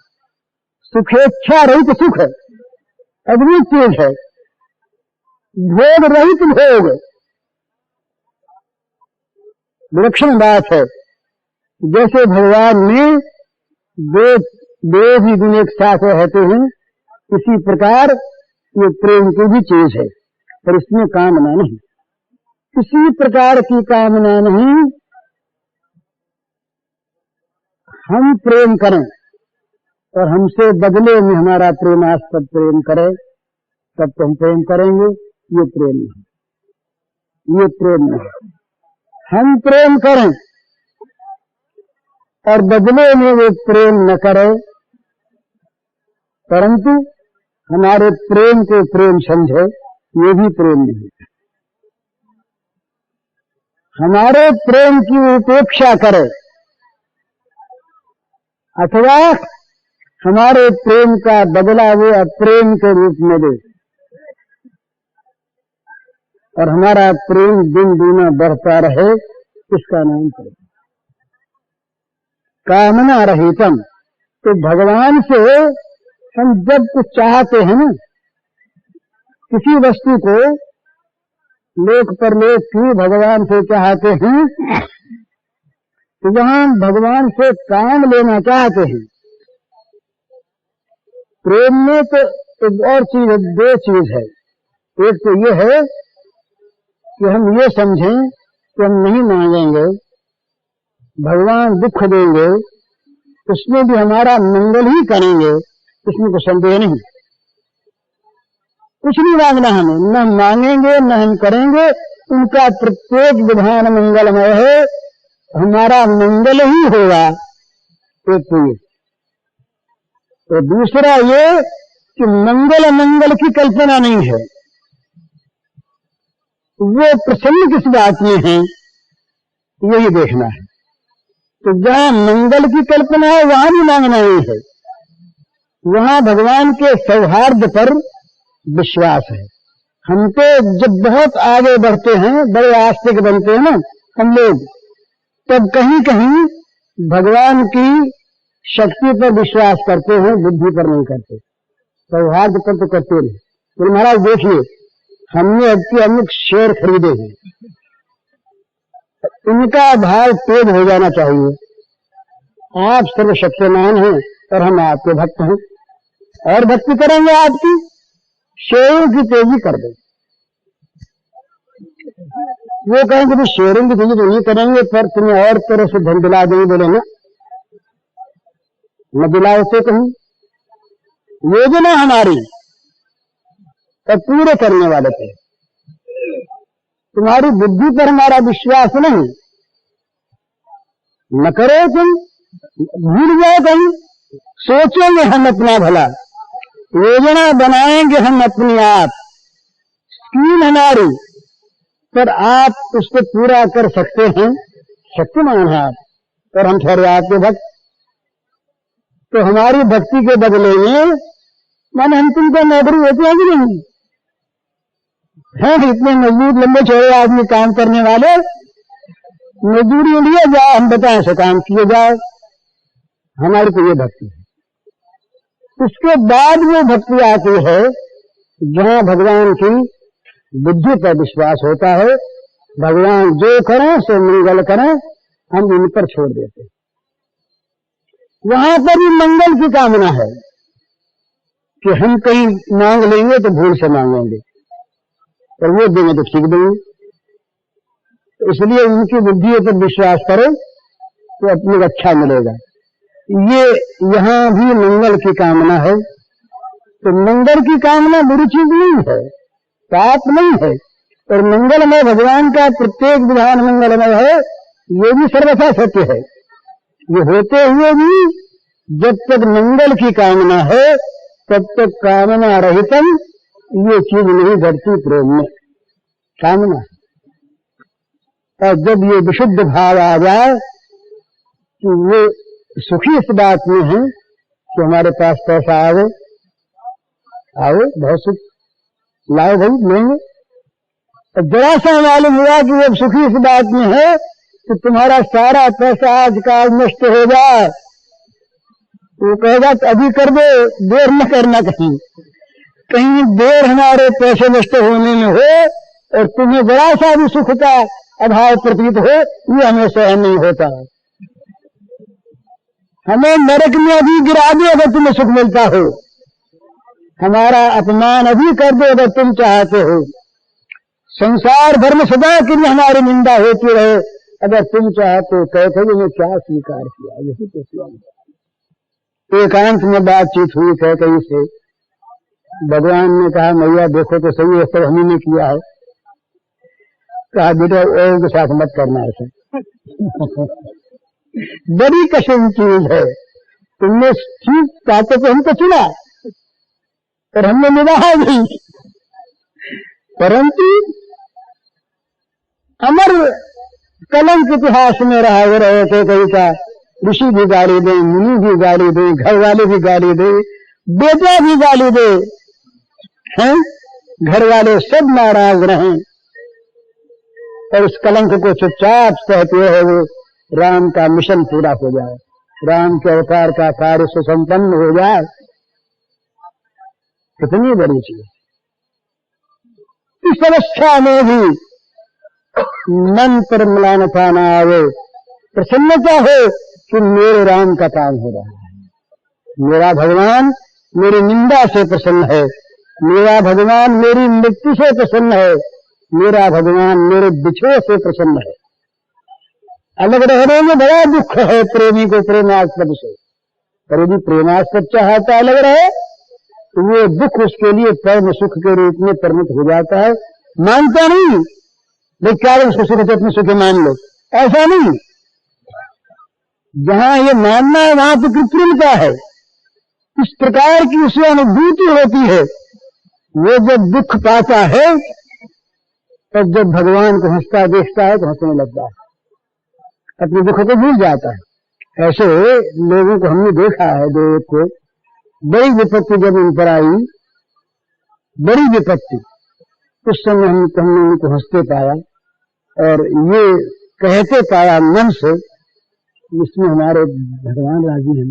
सुखेच्छा रहित सुख, अद्भुत चीज है। भोग रहित भोग, विलक्षण बात है। जैसे भगवान में दो ही गुण एक साथ रहते हैं, इसी प्रकार ये प्रेम की भी चीज है, पर इसमें कामना नहीं, किसी प्रकार की कामना नहीं। हम प्रेम करें और हमसे बदले में हमारा प्रेमास्पद प्रेम करे, तब तो हम प्रेम करेंगे। ये प्रेम नहीं, ये प्रेम नहीं। हम प्रेम करें और बदले में वो प्रेम न करे, परंतु हमारे प्रेम को प्रेम समझे, ये भी प्रेम नहीं। हमारे प्रेम की उपेक्षा करे अथवा हमारे प्रेम का बदला वो अप्रेम के रूप में दे, और हमारा प्रेम दिन दूना बढ़ता रहे, इसका नाम प्रेम। कामना रहितम, तो भगवान से हम जब कुछ चाहते हैं ना, किसी वस्तु को लोक परलोक की भगवान से चाहते हैं, तो वहां भगवान से काम लेना चाहते हैं। प्रेम में तो एक और चीज, दो चीज है। एक तो ये है कि हम ये समझें कि हम नहीं मांगेंगे, भगवान दुख देंगे, उसमें भी हमारा मंगल ही करेंगे, इसमें कोई संदेह नहीं। कुछ नहीं मांगना हमें, न मांगेंगे न हम करेंगे, उनका प्रत्येक विधान मंगलमय है, हमारा मंगल ही होगा। एक तो ये, तो दूसरा ये कि मंगल मंगल की कल्पना नहीं है, वो प्रसन्न किस बात में है, यही देखना है। तो जहां मंगल की कल्पना है वहां भी मांगना नहीं है, वहां भगवान के सौहार्द पर विश्वास है। हम तो जब बहुत आगे बढ़ते हैं, बड़े आस्तिक बनते हैं ना हम लोग, तब कहीं कहीं भगवान की शक्ति पर विश्वास करते हैं, बुद्धि पर नहीं करते, सौहार्द पर तो करते नहीं। तो महाराज देखिए, हमने अब के अमुक शेयर खरीदे हैं, इनका भाव तेज हो जाना चाहिए। आप सर्वशक्तिमान हैं और हम आपके भक्त हैं, और भक्ति करेंगे आपकी, शेयरों की तेजी कर दें। वो कहेंगे कि शेयरों की तेजी तो नहीं करेंगे, पर तुम्हें और तरह से धन दिला देंगे। बोले ना, न दिलाओ तो कहीं, योजना हमारी और पूरे करने वाले थे। तुम्हारी बुद्धि पर हमारा विश्वास नहीं, न करो तुम, भूल जाओ कहीं, सोचेंगे हम अपना भला, योजना बनाएंगे हम अपनी आप, स्कीम हमारी, पर आप उसको पूरा कर सकते हैं, शक्तिमान है आप, और हम ठहरे आपके भक्त। तो हमारी भक्ति के बदले में माने हम तुमको नौकरी होती है कि नहीं है? इतने मजबूत लंबे चौड़े आदमी काम करने वाले, मजदूरी लिए जाओ, हम बताएं से काम किए जाओ, हमारी तो ये भक्ति है। उसके बाद वो भक्ति आती है जहां भगवान की बुद्धि पर विश्वास होता है, भगवान जो करें सो मंगल करें, हम इन पर छोड़ देते हैं। वहां पर भी मंगल की कामना है कि हम कहीं मांग लेंगे तो भूल से मांगेंगे, और वो देंगे तो ठीक देंगे। तो इसलिए उनकी बुद्धि पर विश्वास करो तो अपनी रक्षा मिलेगा। ये यहाँ भी मंगल की कामना है। तो मंगल की कामना बुरी चीज नहीं है, पाप नहीं है, और मंगलमय भगवान का प्रत्येक विधान मंगलमय है, ये भी सर्वथा सत्य है। ये होते हुए भी जब तक मंगल की कामना है तब तक कामना रहितम ये चीज नहीं घटती प्रेम में, कामना। और जब ये विशुद्ध भाव आ जाए कि वो सुखी इस बात में है कि हमारे पास पैसा आवे, बहुत सुख लाओ भाई लेंगे, और जरा सा मालूम हुआ कि वो सुखी इस बात में है कि तुम्हारा सारा पैसा आज का आज नष्ट हो जाए, वो कहेगा अभी कर दो, देर न करना। कहीं देर हमारे पैसे नष्ट होने में हो और तुम्हें जरा सा भी सुख का अभाव प्रतीत हो, ये हमें सहन नहीं होता। हमें नरक में अभी गिरा दो अगर तुम्हें सुख मिलता हो, हमारा अपमान अभी कर दो अगर तुम चाहते हो, संसार भर में सदा के लिए हमारी निंदा होती रहे अगर तुम चाहते हो। कहते हो मैं क्या स्वीकार किया, यही तो स्वीकार। एकांत में बातचीत हुई कहीं से, भगवान ने कहा मैया देखो तो सही है, सब हम ही ने किया है। कहा बेटा और के साथ मत करना ऐसा बड़ी कठिन चीज है। तुमने ठीक चाहते तो हमको चुना और हमने निभाया नहीं, परंतु अमर कलंक इतिहास में रहा हुआ रहे थे। कहीं का ऋषि भी गाली दे, मुनि भी गाली दे, घर वाले भी गाली दे, बेटा भी गाली दे, हैं घर वाले सब नाराज रहें, और उस कलंक को चुपचाप सहते हुए वो राम का मिशन पूरा हो जाए, राम के अवतार का कार्य सुसंपन्न हो जाए। कितनी बड़ी चीज। इस अवस्था में भी मन पर म्लानता न आवे, प्रसन्नता हो कि मेरे राम का काम हो रहा है, मेरा भगवान मेरी निंदा से प्रसन्न है, मेरा भगवान मेरी मृत्यु से प्रसन्न है, मेरा भगवान मेरे बिछड़े से प्रसन्न है। अलग रहने में बड़ा दुख है प्रेमी को प्रेमास्पद से, पर यदि प्रेमास्पद चाहता अलग रहे तो वो दुख उसके लिए परम सुख के रूप में परिणत हो जाता है। मानता नहीं भाई क्या उसको सुख से अपने सुख मान लो, ऐसा नहीं। जहां ये मानना है वहां तो कृत्रिमता है। इस प्रकार की उसे अनुभूति होती है। वो जब दुख पाता है तब जब भगवान को हंसता देखता है तो हंसने लगता है, अपने दुख को भूल जाता है। ऐसे लोगों को हमने देखा है। दो एक को बड़ी विपत्ति जब उन पर आई, बड़ी विपत्ति, उस समय हमने उनको हंसते पाया और ये कहते पाया मन से इसमें हमारे भगवान राजी हैं।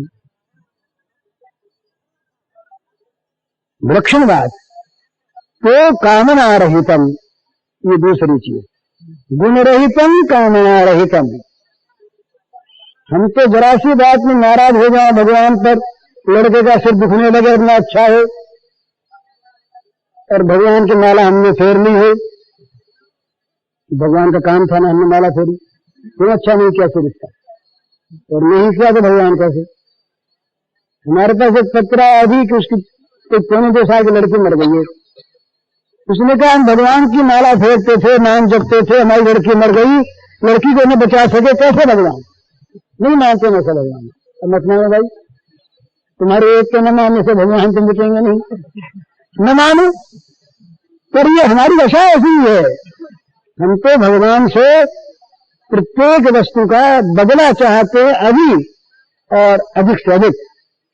विलक्षणवाद। तो कामना रहितम, ये दूसरी चीज, गुण रहितम कामना रहितम। हम तो जरा सी बात में नाराज हो जाए भगवान पर, लड़के का सिर दुखने लगे इतना अच्छा है, और भगवान की माला हमने फेर ली है, भगवान का काम था ना, हमने माला फेरी, क्यों अच्छा नहीं किया सिर इसका, और नहीं किया तो भगवान कैसे। हमारे पास एक पत्र अभी कि उसकी एक 2 साल की लड़की मर गई है, उसने कहा हम भगवान की माला फेरते थे, नाम जपते थे, हमारी लड़की मर गई, लड़की को न बचा सके, कैसे भगवान? नहीं मानते ना सब भगवान। अब मत मानो भाई, तुम्हारे एक के न मानने से भगवान तुम बचेंगे नहीं, न मानो। पर ये हमारी दशा ऐसी है, हम तो भगवान से प्रत्येक वस्तु का बदला चाहते हैं अभी, और अधिक से अधिक।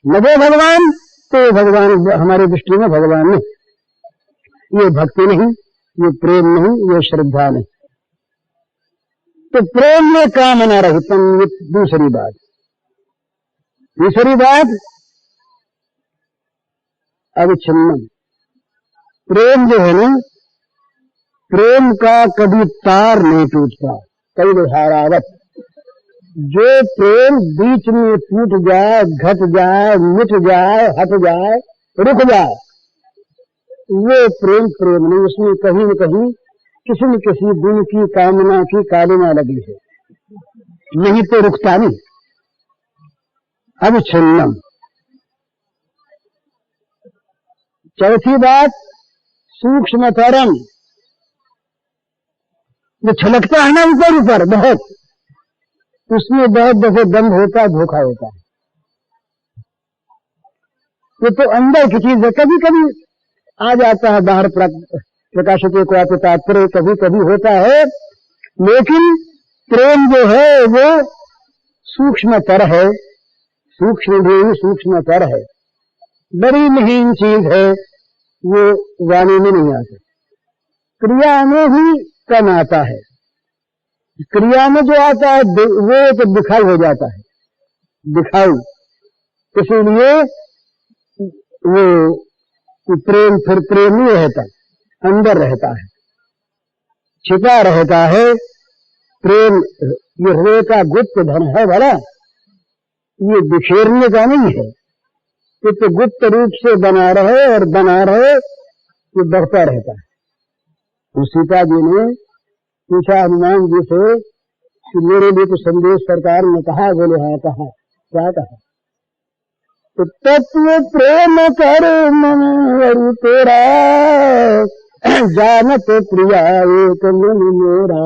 लगे भगवान तो भगवान हमारी दृष्टि में भगवान नहीं, ये भक्ति नहीं, ये प्रेम नहीं, ये श्रद्धा नहीं। तो प्रेम में कामना रहितम, ये दूसरी बात। तीसरी बात अविच्छिन्नम। प्रेम जो है ना, प्रेम का कभी तार नहीं टूटता, कई धारावत। जो प्रेम बीच में टूट जाए, घट जाए, मिट जाए, हट जाए, रुक जाए, वो प्रेम प्रेम नहीं, उसमें कहीं न कहीं किसी न किसी दिन की कामना की कालिमा लगी है, नहीं तो रुकता नहीं। अविच्छिन्नम। चौथी बात सूक्ष्मतरम। जो छलकता है ना ऊपर ऊपर बहुत, उसमें बहुत दफे दंभ होता है, धोखा होता है। ये तो अंदर की चीज है, कभी कभी आ जाता है बाहर प्रकाशकों को आते तात्पर्य, कभी कभी होता है, लेकिन प्रेम जो है वो सूक्ष्मतर है, सूक्ष्म भी सूक्ष्मतर है, बड़ी महीन चीज है, वो वाणी में नहीं आती, क्रिया में ही कम आता है। क्रिया में जो आता है वो तो दिखाई हो जाता है, दिखाई। इसीलिए वो प्रेम फिर प्रेम नहीं रहता, अंदर रहता है, छिपा रहता है। प्रेम ये हृदय का गुप्त धन है भला, ये बिखेरने का नहीं है, ये तो गुप्त रूप से बना रहे और बना रहे, ये बढ़ता रहता है। तो सीता जी ने पूछा हनुमान जी से कि मेरे लिए तो संदेश सरकार ने कहा, बोले हाँ कहा, क्या कहा? तो तत्व प्रेम कर मन वरु तेरा, जानत प्रिया एक मन मेरा।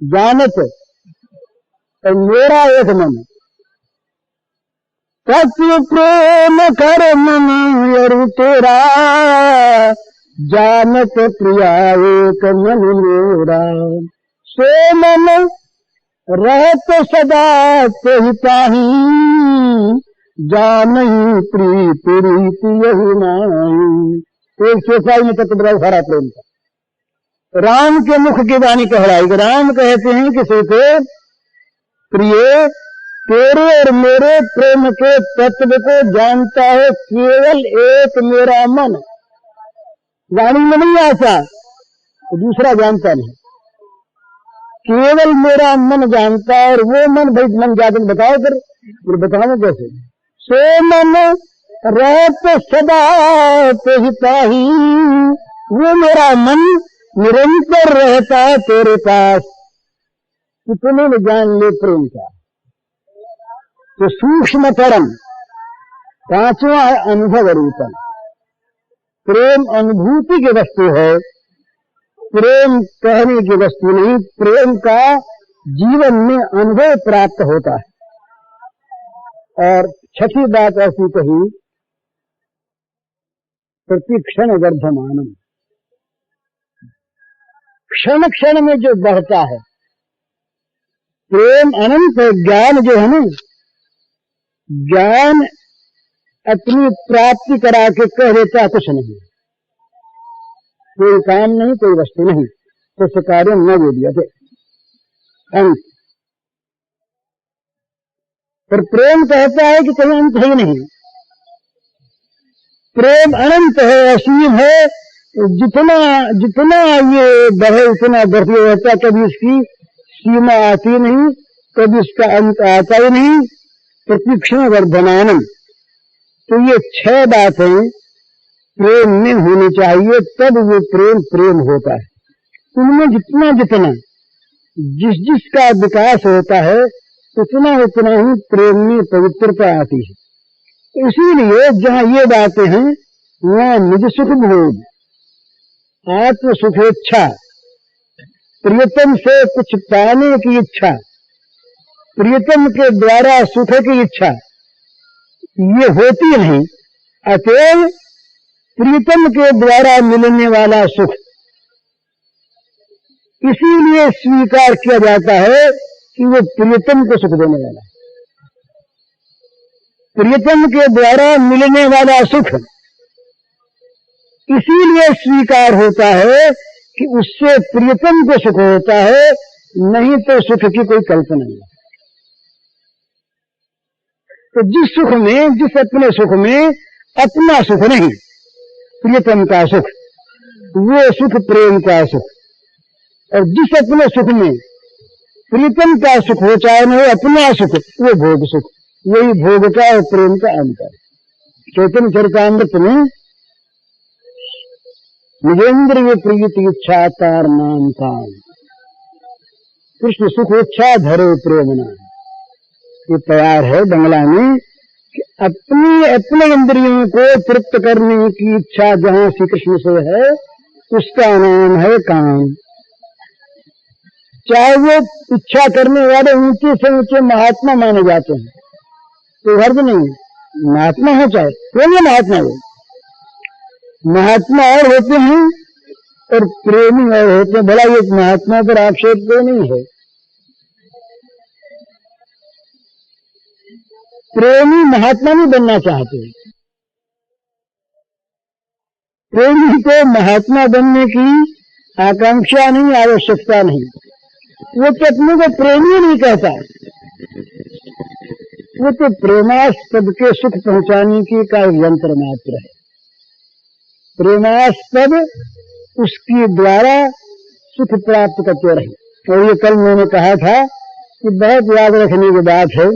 जानत और मेरा एक मन, तत्व प्रेम कर मन वरु तेरा, जानत प्रिया एक मन मेरा। सो मन रहत सदा तेहि ताहि, जानहि प्रीति रीति यही नाहि। एक चौपाई में तत्व बड़ा सारा प्रेम था। राम के मुख की वाणी कहलाई, राम कहते हैं किसी को, प्रिय तेरे और मेरे प्रेम के तत्व को जानता है केवल एक मेरा मन। वाणी में नहीं आता, तो दूसरा जानता नहीं, केवल मेरा मन जानता है। और वो मन भाई मन जाकर बताओ, फिर बताओ कैसे? सो मन रहत सदा तेहि ताहि, वो मेरा मन निरंतर रहता है तेरे पास, कितने में जान ले प्रेम का। तो सूक्ष्मतरम, पांचवा है अनुभव रूपम। प्रेम अनुभूति की वस्तु है, प्रेम कहने की वस्तु नहीं। प्रेम का जीवन में अनुभव प्राप्त होता है। और छठी बात ऐसी कही, प्रति क्षण वर्धमानम, क्षण क्षण में जो बढ़ता है प्रेम अनंत। ज्ञान जो है ना, ज्ञान अपनी प्राप्ति करा के कह देता कुछ नहीं, कोई काम नहीं, कोई वस्तु नहीं, तो कार्य न दे दिया थे अंत। पर प्रेम कहता है कि कोई अंत ही नहीं। प्रेम अनंत है, असीम है। जितना जितना ये बढ़े उतना बढ़ते रहता, कभी इसकी सीमा आती नहीं, कभी इसका अंत आता ही नहीं। प्रतिक्षण वर्धमानम। तो ये 6 बातें प्रेम में होनी चाहिए, तब वो प्रेम प्रेम होता है। उनमें जितना जितना जिस जिसका विकास होता है उतना उतना ही प्रेम में पवित्रता आती है। तो इसीलिए जहां ये बातें हैं वहां निज सुख भोग, आत्म सुखेच्छा, प्रियतम से कुछ पाने की इच्छा, प्रियतम के द्वारा सुख की इच्छा, ये होती नहीं। अतएव प्रियतम के द्वारा मिलने वाला सुख, इसीलिए स्वीकार किया जाता है कि वो प्रियतम को सुख देने वाला है। प्रियतम के द्वारा मिलने वाला सुख इसीलिए स्वीकार होता है कि उससे प्रियतम को सुख होता है, नहीं तो सुख की कोई कल्पना नहीं। तो जिस सुख में, जिस अपने सुख में अपना सुख नहीं, प्रियतम का सुख, वो सुख प्रेम का सुख। और जिस अपने सुख में प्रीतम का सुख हो चाहे न हो अपना सुख, वो भोग सुख। यही भोग का और प्रेम का अंतर। चैतन्य चरितामृत में निजेंद्रिय प्रीति इच्छा तार नाम काम, कृष्ण सुख इच्छा धरे प्रेम नाम। ये तैयार है बंगला में कि अपने इंद्रियों को तृप्त करने की इच्छा जहां श्री कृष्ण से है उसका नाम है काम। चाहे वो इच्छा करने वाले ऊंचे से ऊंचे महात्मा माने जाते हैं तो हर्ज नहीं, महात्मा हो चाहे कोई महात्मा हो। महात्मा और होते हैं और प्रेमी और होते हैं। भला ये महात्मा पर आक्षेप कोई नहीं है। प्रेमी महात्मा नहीं बनना चाहते, प्रेमी को महात्मा बनने की आकांक्षा नहीं, आवश्यकता नहीं। वो तो अपने को प्रेमी नहीं कहता, वो तो प्रेमास्पद के सुख पहुंचाने की का यंत्र मात्र है। प्रेमास्पद उसके द्वारा सुख प्राप्त करते रहे। और ये कल मैंने कहा था कि बहुत याद रखने की बात है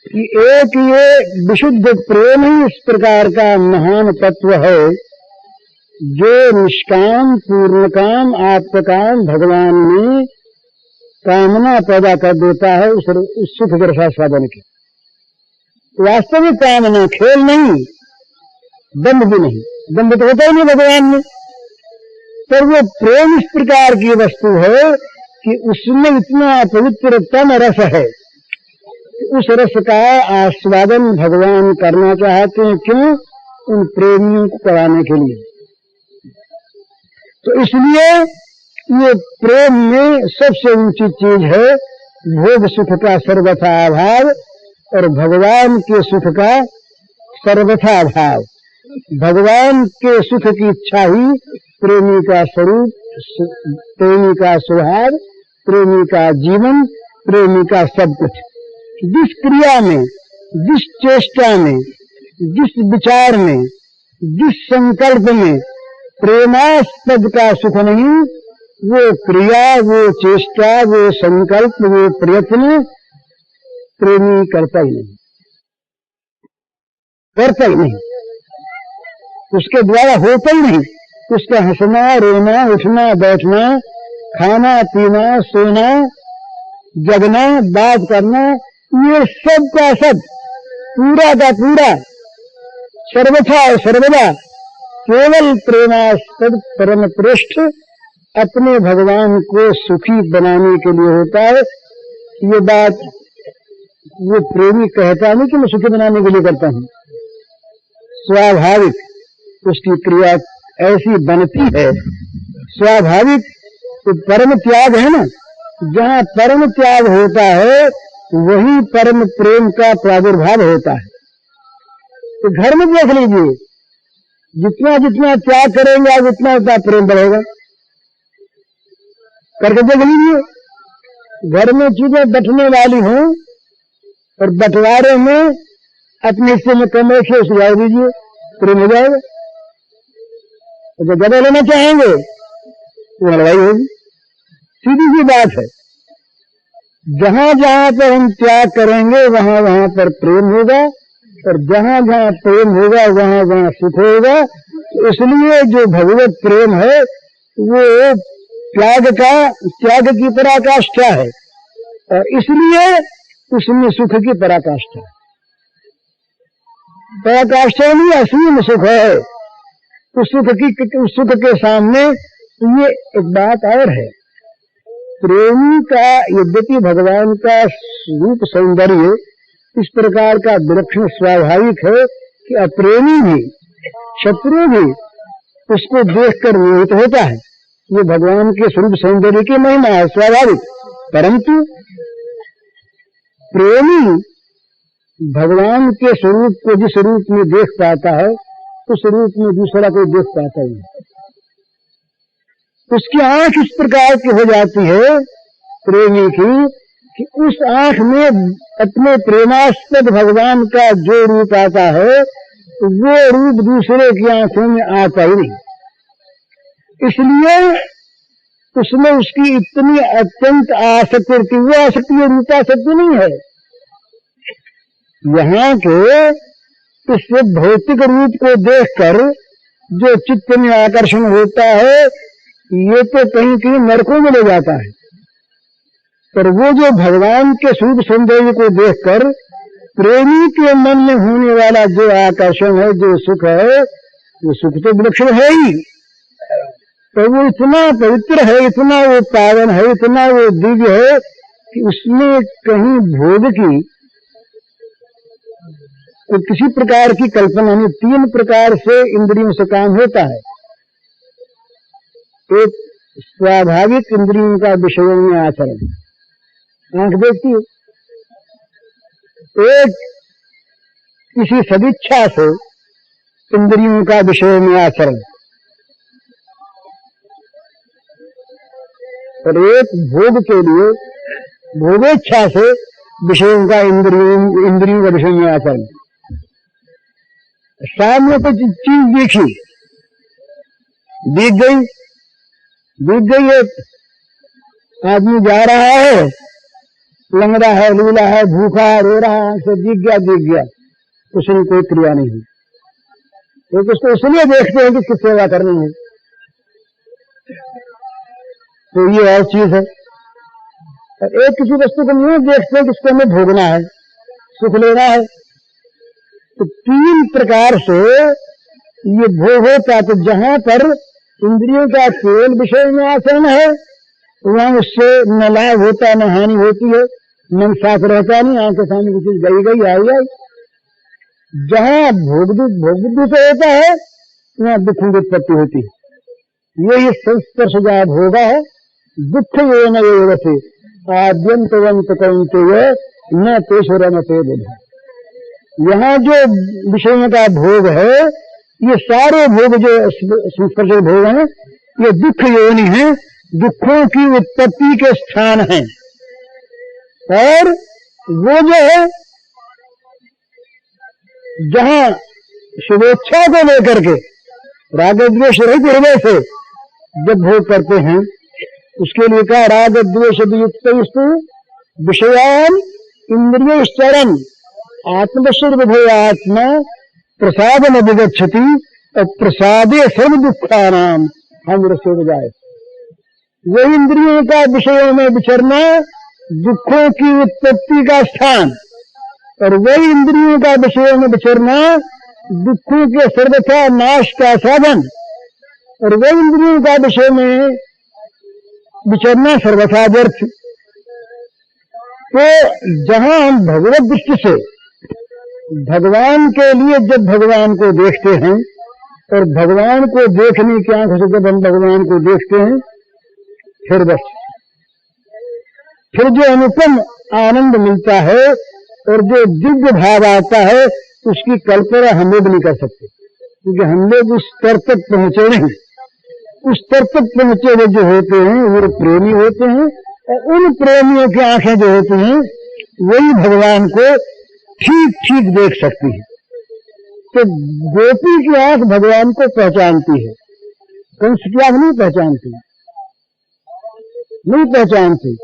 कि एक ये विशुद्ध प्रेम ही इस प्रकार का महान तत्व है जो निष्काम पूर्णकाम आत्मकाम भगवान में कामना पैदा कर देता है उस सुख के रसास्वादन की। वास्तविक कामना, खेल नहीं, दंभ भी नहीं। दंभ तो होता ही नहीं भगवान में। पर वो प्रेम इस प्रकार की वस्तु है कि उसमें इतना पवित्रतम रस है, उस रस का आस्वादन भगवान करना चाहते हैं। क्यों? उन प्रेमियों को कराने के लिए। तो इसलिए ये प्रेम में सबसे ऊंची चीज है भोग सुख का सर्वथा अभाव और भगवान के सुख का सर्वथा अभाव। भगवान के सुख की इच्छा ही प्रेमी का स्वरूप, प्रेमी का स्वभाव, प्रेमी का जीवन, प्रेमी का सब कुछ। जिस क्रिया में, जिस चेष्टा में, जिस विचार में, जिस संकल्प में प्रेमास्पद का सुख नहीं, वो क्रिया, वो चेष्टा, वो संकल्प, वो प्रयत्न प्रेमी करता ही नहीं, करता ही नहीं, उसके द्वारा होता ही नहीं। उसका हंसना, रोना, उठना, बैठना, खाना, पीना, सोना, जगना, बात करना, ये सब का सब, पूरा का पूरा, सर्वथा और सर्वदा केवल प्रेमास्पद परम पृष्ठ अपने भगवान को सुखी बनाने के लिए होता है। ये बात वो प्रेमी कहता नहीं कि मैं सुखी बनाने के लिए करता हूं, स्वाभाविक उसकी क्रिया ऐसी बनती है। स्वाभाविक तो परम त्याग है ना, जहां परम त्याग होता है वही परम प्रेम का प्रादुर्भाव होता है। तो घर में देख लीजिए, जितना जितना त्याग करेंगे आप उतना उतना प्रेम बढ़ेगा। करके देख लीजिए, घर में चीजें बंटने वाली हों और बंटवारे में अपने हिस्से में कम रखे सुझाव दीजिए, प्रेम हो जाएगा। तो जो गदा लेना चाहेंगे तो लड़ाई होगी। सीधी सी बात है, जहां जहां पर हम त्याग करेंगे वहां वहां पर प्रेम होगा, और जहां जहां प्रेम होगा वहां वहां सुख होगा। तो इसलिए जो भगवत प्रेम है वो त्याग की पराकाष्ठा है, और इसलिए उसमें सुख की पराकाष्ठा है। पराकाष्ठा नहीं, असीम सुख है। उस सुख के सामने ये एक बात और है, प्रेमी का यद्यपि भगवान का रूप सौंदर्य इस प्रकार का विलक्षण स्वाभाविक है कि अप्रेमी भी, शत्रु भी उसको देखकर मोहित होता है। ये भगवान के स्वरूप सौंदर्य की महिमा है, स्वाभाविक। परंतु प्रेमी भगवान के स्वरूप को जिस रूप में देख पाता है उस रूप में दूसरा कोई देख पाता ही नहीं। उसकी आंख इस प्रकार की हो जाती है प्रेमी की कि उस आंख में अपने प्रेमास्पद भगवान का जो रूप आता है वो रूप दूसरे की आंखों में आता ही नहीं। इसलिए उसमें उसकी इतनी अत्यंत आसक्ति होती, वो आसक्ति रूपासक्ति नहीं है। यहाँ के इस भौतिक रूप को देखकर जो चित्त में आकर्षण होता है ये तो कहीं कहीं नरकों में ले जाता है, पर वो जो भगवान के स्वरूप सौंदर्य को देखकर प्रेमी के मन में होने वाला जो आकर्षण है, जो सुख है, वो सुख तो विलक्षण है ही। तो वो इतना पवित्र है, इतना वो पावन है, इतना वो दिव्य है कि उसमें कहीं भोग की तो किसी प्रकार की कल्पना नहीं। तीन प्रकार से इंद्रियों से काम होता है। एक स्वाभाविक इंद्रियों का विषयों में आचरण, आंख देखती है। एक किसी सदिच्छा से इंद्रियों का विषय में आचरण, और एक भोग के लिए भोगेच्छा से विषयों का इंद्रियों का विषय में आचरण। सामने कुछ चीज देखी, दिख गई एक आदमी जा रहा है, लंगड़ा है, लूला है, भूखा है, रो रहा है, से दिख गया, उसमें कोई क्रिया नहीं है। तो उसको इसलिए देखते हैं कि किस सेवा करनी है। तो ये और चीज है। और एक किसी वस्तु को नहीं देखते हैं कि इसको हमें भोगना है, सुख लेना है। तो तीन प्रकार से ये भोग होता है। तो जहां पर इंद्रियों का केवल विषय में आचरण है वहां उससे न लाभ होता न हानि होती है, मन साफ रहता नहीं, आंख के सामने किसी गई आई। जहां भोग बुद्धि से होता है वहां दुखों की उत्पत्ति होती है। यही संस्पर्शजा भोग है। दुख ये न योगसे आद्यंतवंत कौन्तेय न तेषुरमते बुध। यहाँ जो विषयों का भोग है, ये सारे भोग जो संस्पर्श भोग हैं ये दुख योनि है, दुखों की उत्पत्ति के स्थान हैं। और वो जो है जहां शुभेच्छा को लेकर के राग द्वेष रहित हृदय से जब भोग करते हैं, उसके लिए कहा राग द्वेष वियुक्त विषयान इंद्रियश्चरन् आत्मश्वर विधेय आत्मा प्रसाद न विगच्छति और प्रसादे सर्व दुखानाम हम रसो जाए। वही इंद्रियों का विषयों में विचरना दुखों की उत्पत्ति का स्थान, और वही इंद्रियों का विषयों में विचरना दुखों के सर्वथा नाश का साधन, और वही इंद्रियों का विषय में विचरना सर्वथा व्यर्थ। तो जहां हम भगवत दृष्टि से भगवान के लिए जब भगवान को देखते हैं, और भगवान को देखने की आंखों से जब हम भगवान को देखते हैं, फिर बस फिर जो अनुपम आनंद मिलता है और जो दिव्य भाव आता है उसकी कल्पना हम लोग नहीं कर सकते, क्योंकि हम लोग उस स्तर तक पहुंचे नहीं। उस स्तर तक पहुंचे हुए जो होते हैं वो प्रेमी होते हैं, और उन प्रेमियों की आंखें जो होती हैं वही भगवान को ठीक ठीक देख सकती है। तो गोपी की आंख भगवान को पहचानती है, कंस की आंख नहीं पहचानती, नहीं पहचानती,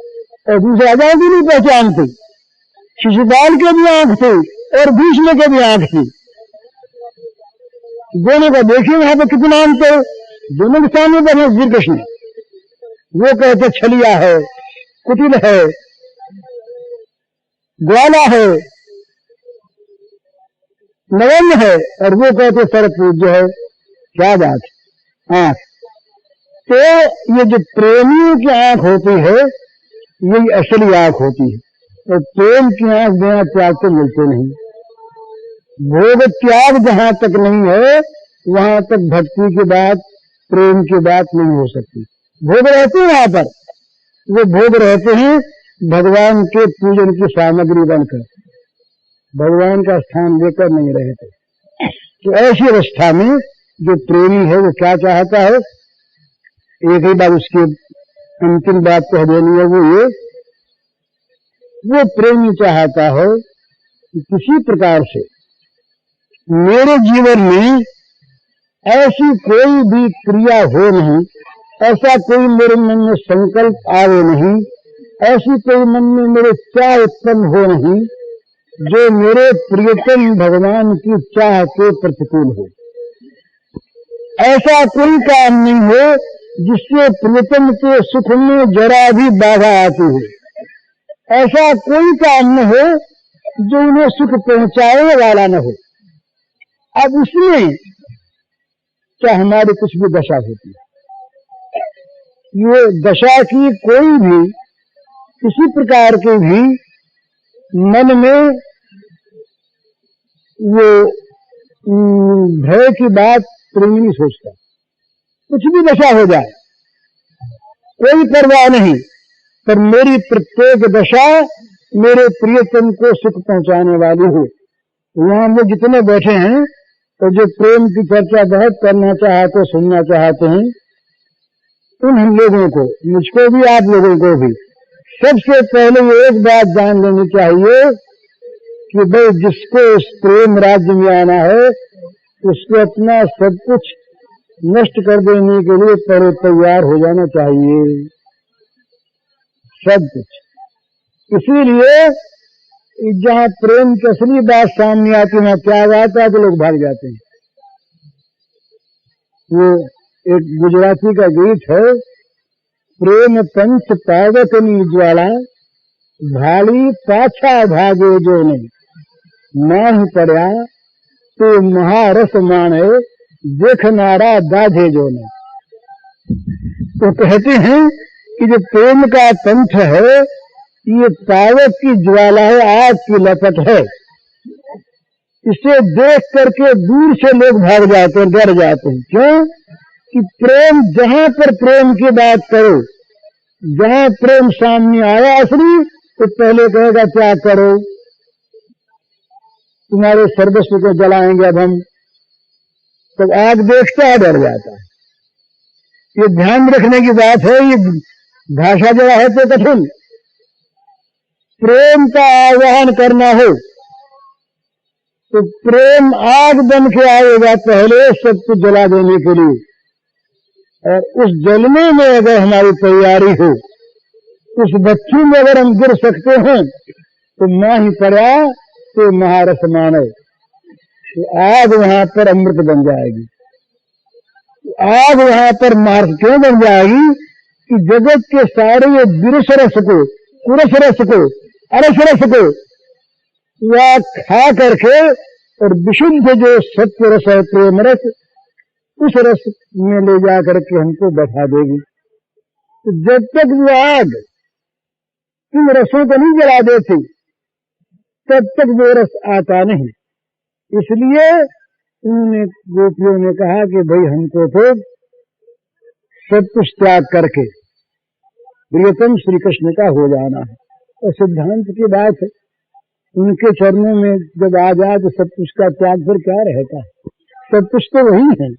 और दूसरे राजा भी नहीं पहचानती। शिशुपाल के भी आंख थी और भीष्म के भी आंख थी, दोनों का देखिए वहां पर कितना अंतर, दोनों के सामने बैठे श्री कृष्ण, वो कहते छलिया है, कुटिल है, ग्वाला है, नगण्य है, और वो कहते सर्व पूज्य है। क्या बात है आंख। तो ये जो प्रेमियों की आंख होती है यही असली आंख होती है, और प्रेम की आंख बिना त्याग के मिलते नहीं। भोग त्याग जहां तक नहीं है वहां तक भक्ति की बात, प्रेम की बात नहीं हो सकती। भोग रहते हैं वहां पर, वो भोग रहते हैं भगवान के पूजन की सामग्री बनकर, भगवान का स्थान लेकर नहीं रहते। तो ऐसी अवस्था में जो प्रेमी है वो क्या चाहता है, एक ही बार उसकी अंतिम बात कह देनी है, वो ये, वो प्रेमी चाहता है कि किसी प्रकार से मेरे जीवन में ऐसी कोई भी क्रिया हो नहीं, ऐसा कोई मेरे मन में संकल्प आवे नहीं, ऐसी कोई मन में मेरे चाह उत्पन्न हो नहीं जो मेरे प्रियतम भगवान की चाह के प्रतिकूल हो। ऐसा कोई काम नहीं हो जिससे प्रियतम के सुख में जरा भी बाधा आती हो, ऐसा कोई काम न हो जो उन्हें सुख पहुंचाने वाला न हो। अब उसमें क्या हमारी कुछ भी दशा होती है, ये दशा की कोई भी किसी प्रकार के भी मन में वो भय की बात प्रेमी नहीं सोचता। कुछ भी दशा हो जाए कोई परवाह नहीं, पर मेरी प्रत्येक दशा मेरे प्रियतम को सुख पहुंचाने वाली हो। यहाँ हम लोग जितने बैठे हैं तो जो प्रेम की चर्चा बहुत करना चाहते, सुनना चाहते हैं, उन हम लोगों को, मुझको भी, आप लोगों को भी, सबसे पहले ये एक बात जान लेनी चाहिए कि भाई जिसको इस प्रेम राज्य में आना है उसको अपना सब कुछ नष्ट कर देने के लिए पहले तैयार हो जाना चाहिए, सब कुछ। इसीलिए जहाँ प्रेम की असली बात सामने आती है वहां त्याग आता है तो लोग भाग जाते हैं। वो एक गुजराती का गीत है, प्रेम पंच पावकनी ज्वाला भाली पाछा भागे जो ने माह पड़ा तो महारस माने देखनारा दाधे जो ने। तो कहते हैं कि जो प्रेम का पंथ है ये पावक की ज्वाला है, आग की लपट है, इसे देख करके दूर से लोग भाग जाते हैं, डर जाते हैं। क्यों कि प्रेम, जहां पर प्रेम की बात करो, जहां प्रेम सामने आया असली, तो पहले कहेगा क्या करो, तुम्हारे सर्वस्व को जलाएंगे अब हम। तब आग देखता है डर जाता है। ये ध्यान रखने की बात है, ये भाषा जरा है तो कठिन। प्रेम का आह्वान करना हो तो प्रेम आग बन के आएगा पहले सब कुछ जला देने के लिए, और उस जलने में अगर हमारी तैयारी हो, उस बच्ची में अगर हम गिर सकते हैं तो मां ही पड़ा तो महारस मानव, तो आग वहां पर अमृत बन जाएगी। आग वहां पर महारस क्यों बन जाएगी कि जगत के सारे ये विरस रस को, कुरस रस को, अरस रस को वह खा करके और विशुद्ध जो सत्य रस है प्रेम रस, उस रस में ले जा करके हमको बैठा देगी। तो जब तक वो आग इन रसों को नहीं जला देती तब तक वो रस आता नहीं। इसलिए उन्होंने, गोपियों ने कहा कि भाई हमको तो सब कुछ त्याग करके प्रियतम श्री कृष्ण का हो जाना है। और सिद्धांत की बात है, उनके चरणों में जब आ जाए तो सब कुछ का त्याग फिर क्या रहता है। सब कुछ तो वही है,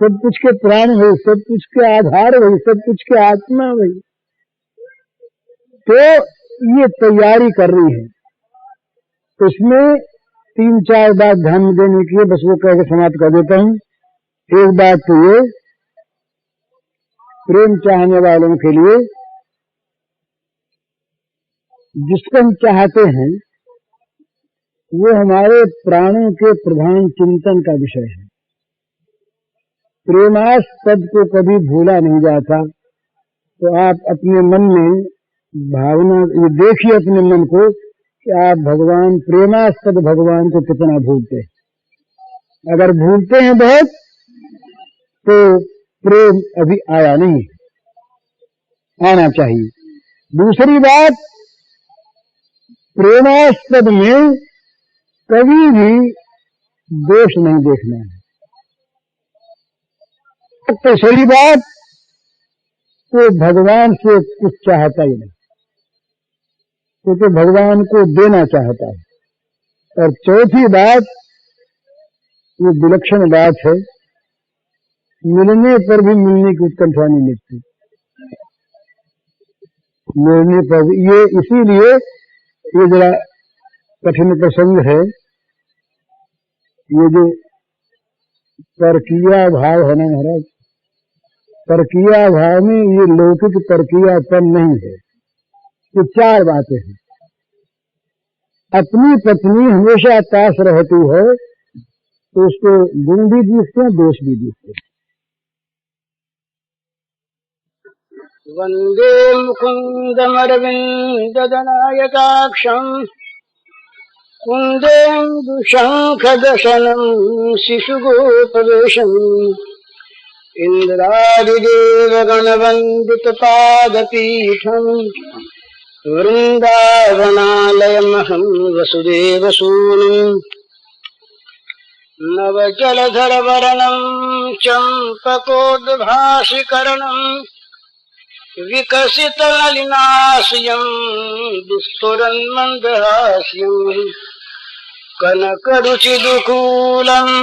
सब कुछ के प्राण वही, सब कुछ के आधार वही, सब कुछ के आत्मा वही। तो ये तैयारी कर रही है, तो इसमें 3-4 बात ध्यान में देने की है, बस वो कह के समाप्त कर देता हूं। एक बात तो ये, प्रेम चाहने वालों के लिए जिसको हम चाहते हैं वो हमारे प्राणों के प्रधान चिंतन का विषय है। प्रेमास्पद को कभी भूला नहीं जाता। तो आप अपने मन में भावना ये देखिए, अपने मन को कि आप भगवान, प्रेमास्पद भगवान को कितना भूलते हैं। अगर भूलते हैं बहुत तो प्रेम अभी आया नहीं, आना चाहिए। दूसरी बात, प्रेमास्पद में कभी भी दोष नहीं देखना है। तीसरी बात, तो भगवान से कुछ चाहता ही नहीं, क्योंकि भगवान को देना चाहता है। और चौथी बात, ये विलक्षण बात है, मिलने पर भी मिलने की उत्कंठा नहीं मिलती। मिलने पर भी, ये इसीलिए ये जरा कठिन प्रसंग है। ये जो परकीया भाव है ना महाराज, परकीया भाव में ये लौकिक परकीयापन नहीं है। ये 4 बातें हैं। अपनी पत्नी हमेशा पास रहती है तो उसको गुण भी दिखते हैं, दोष भी दिखते हैं। वंदे मुकुन्दमरविन्ददनायकाक्षम् कुन्देन्दुशङ्खदशनम् शिशुगोपवेशम् इन्द्रादिदेवगणवन्दितपादपीठम् वृन्दावनालयमहं वसुदेवसूनुम् नवजलधरवर्णम् चम्पकोद्भासिकरणम् विकसितनलिनास्यम् दुस्फुरन्मन्दहास्यम् कनकरुचिदुकूलम्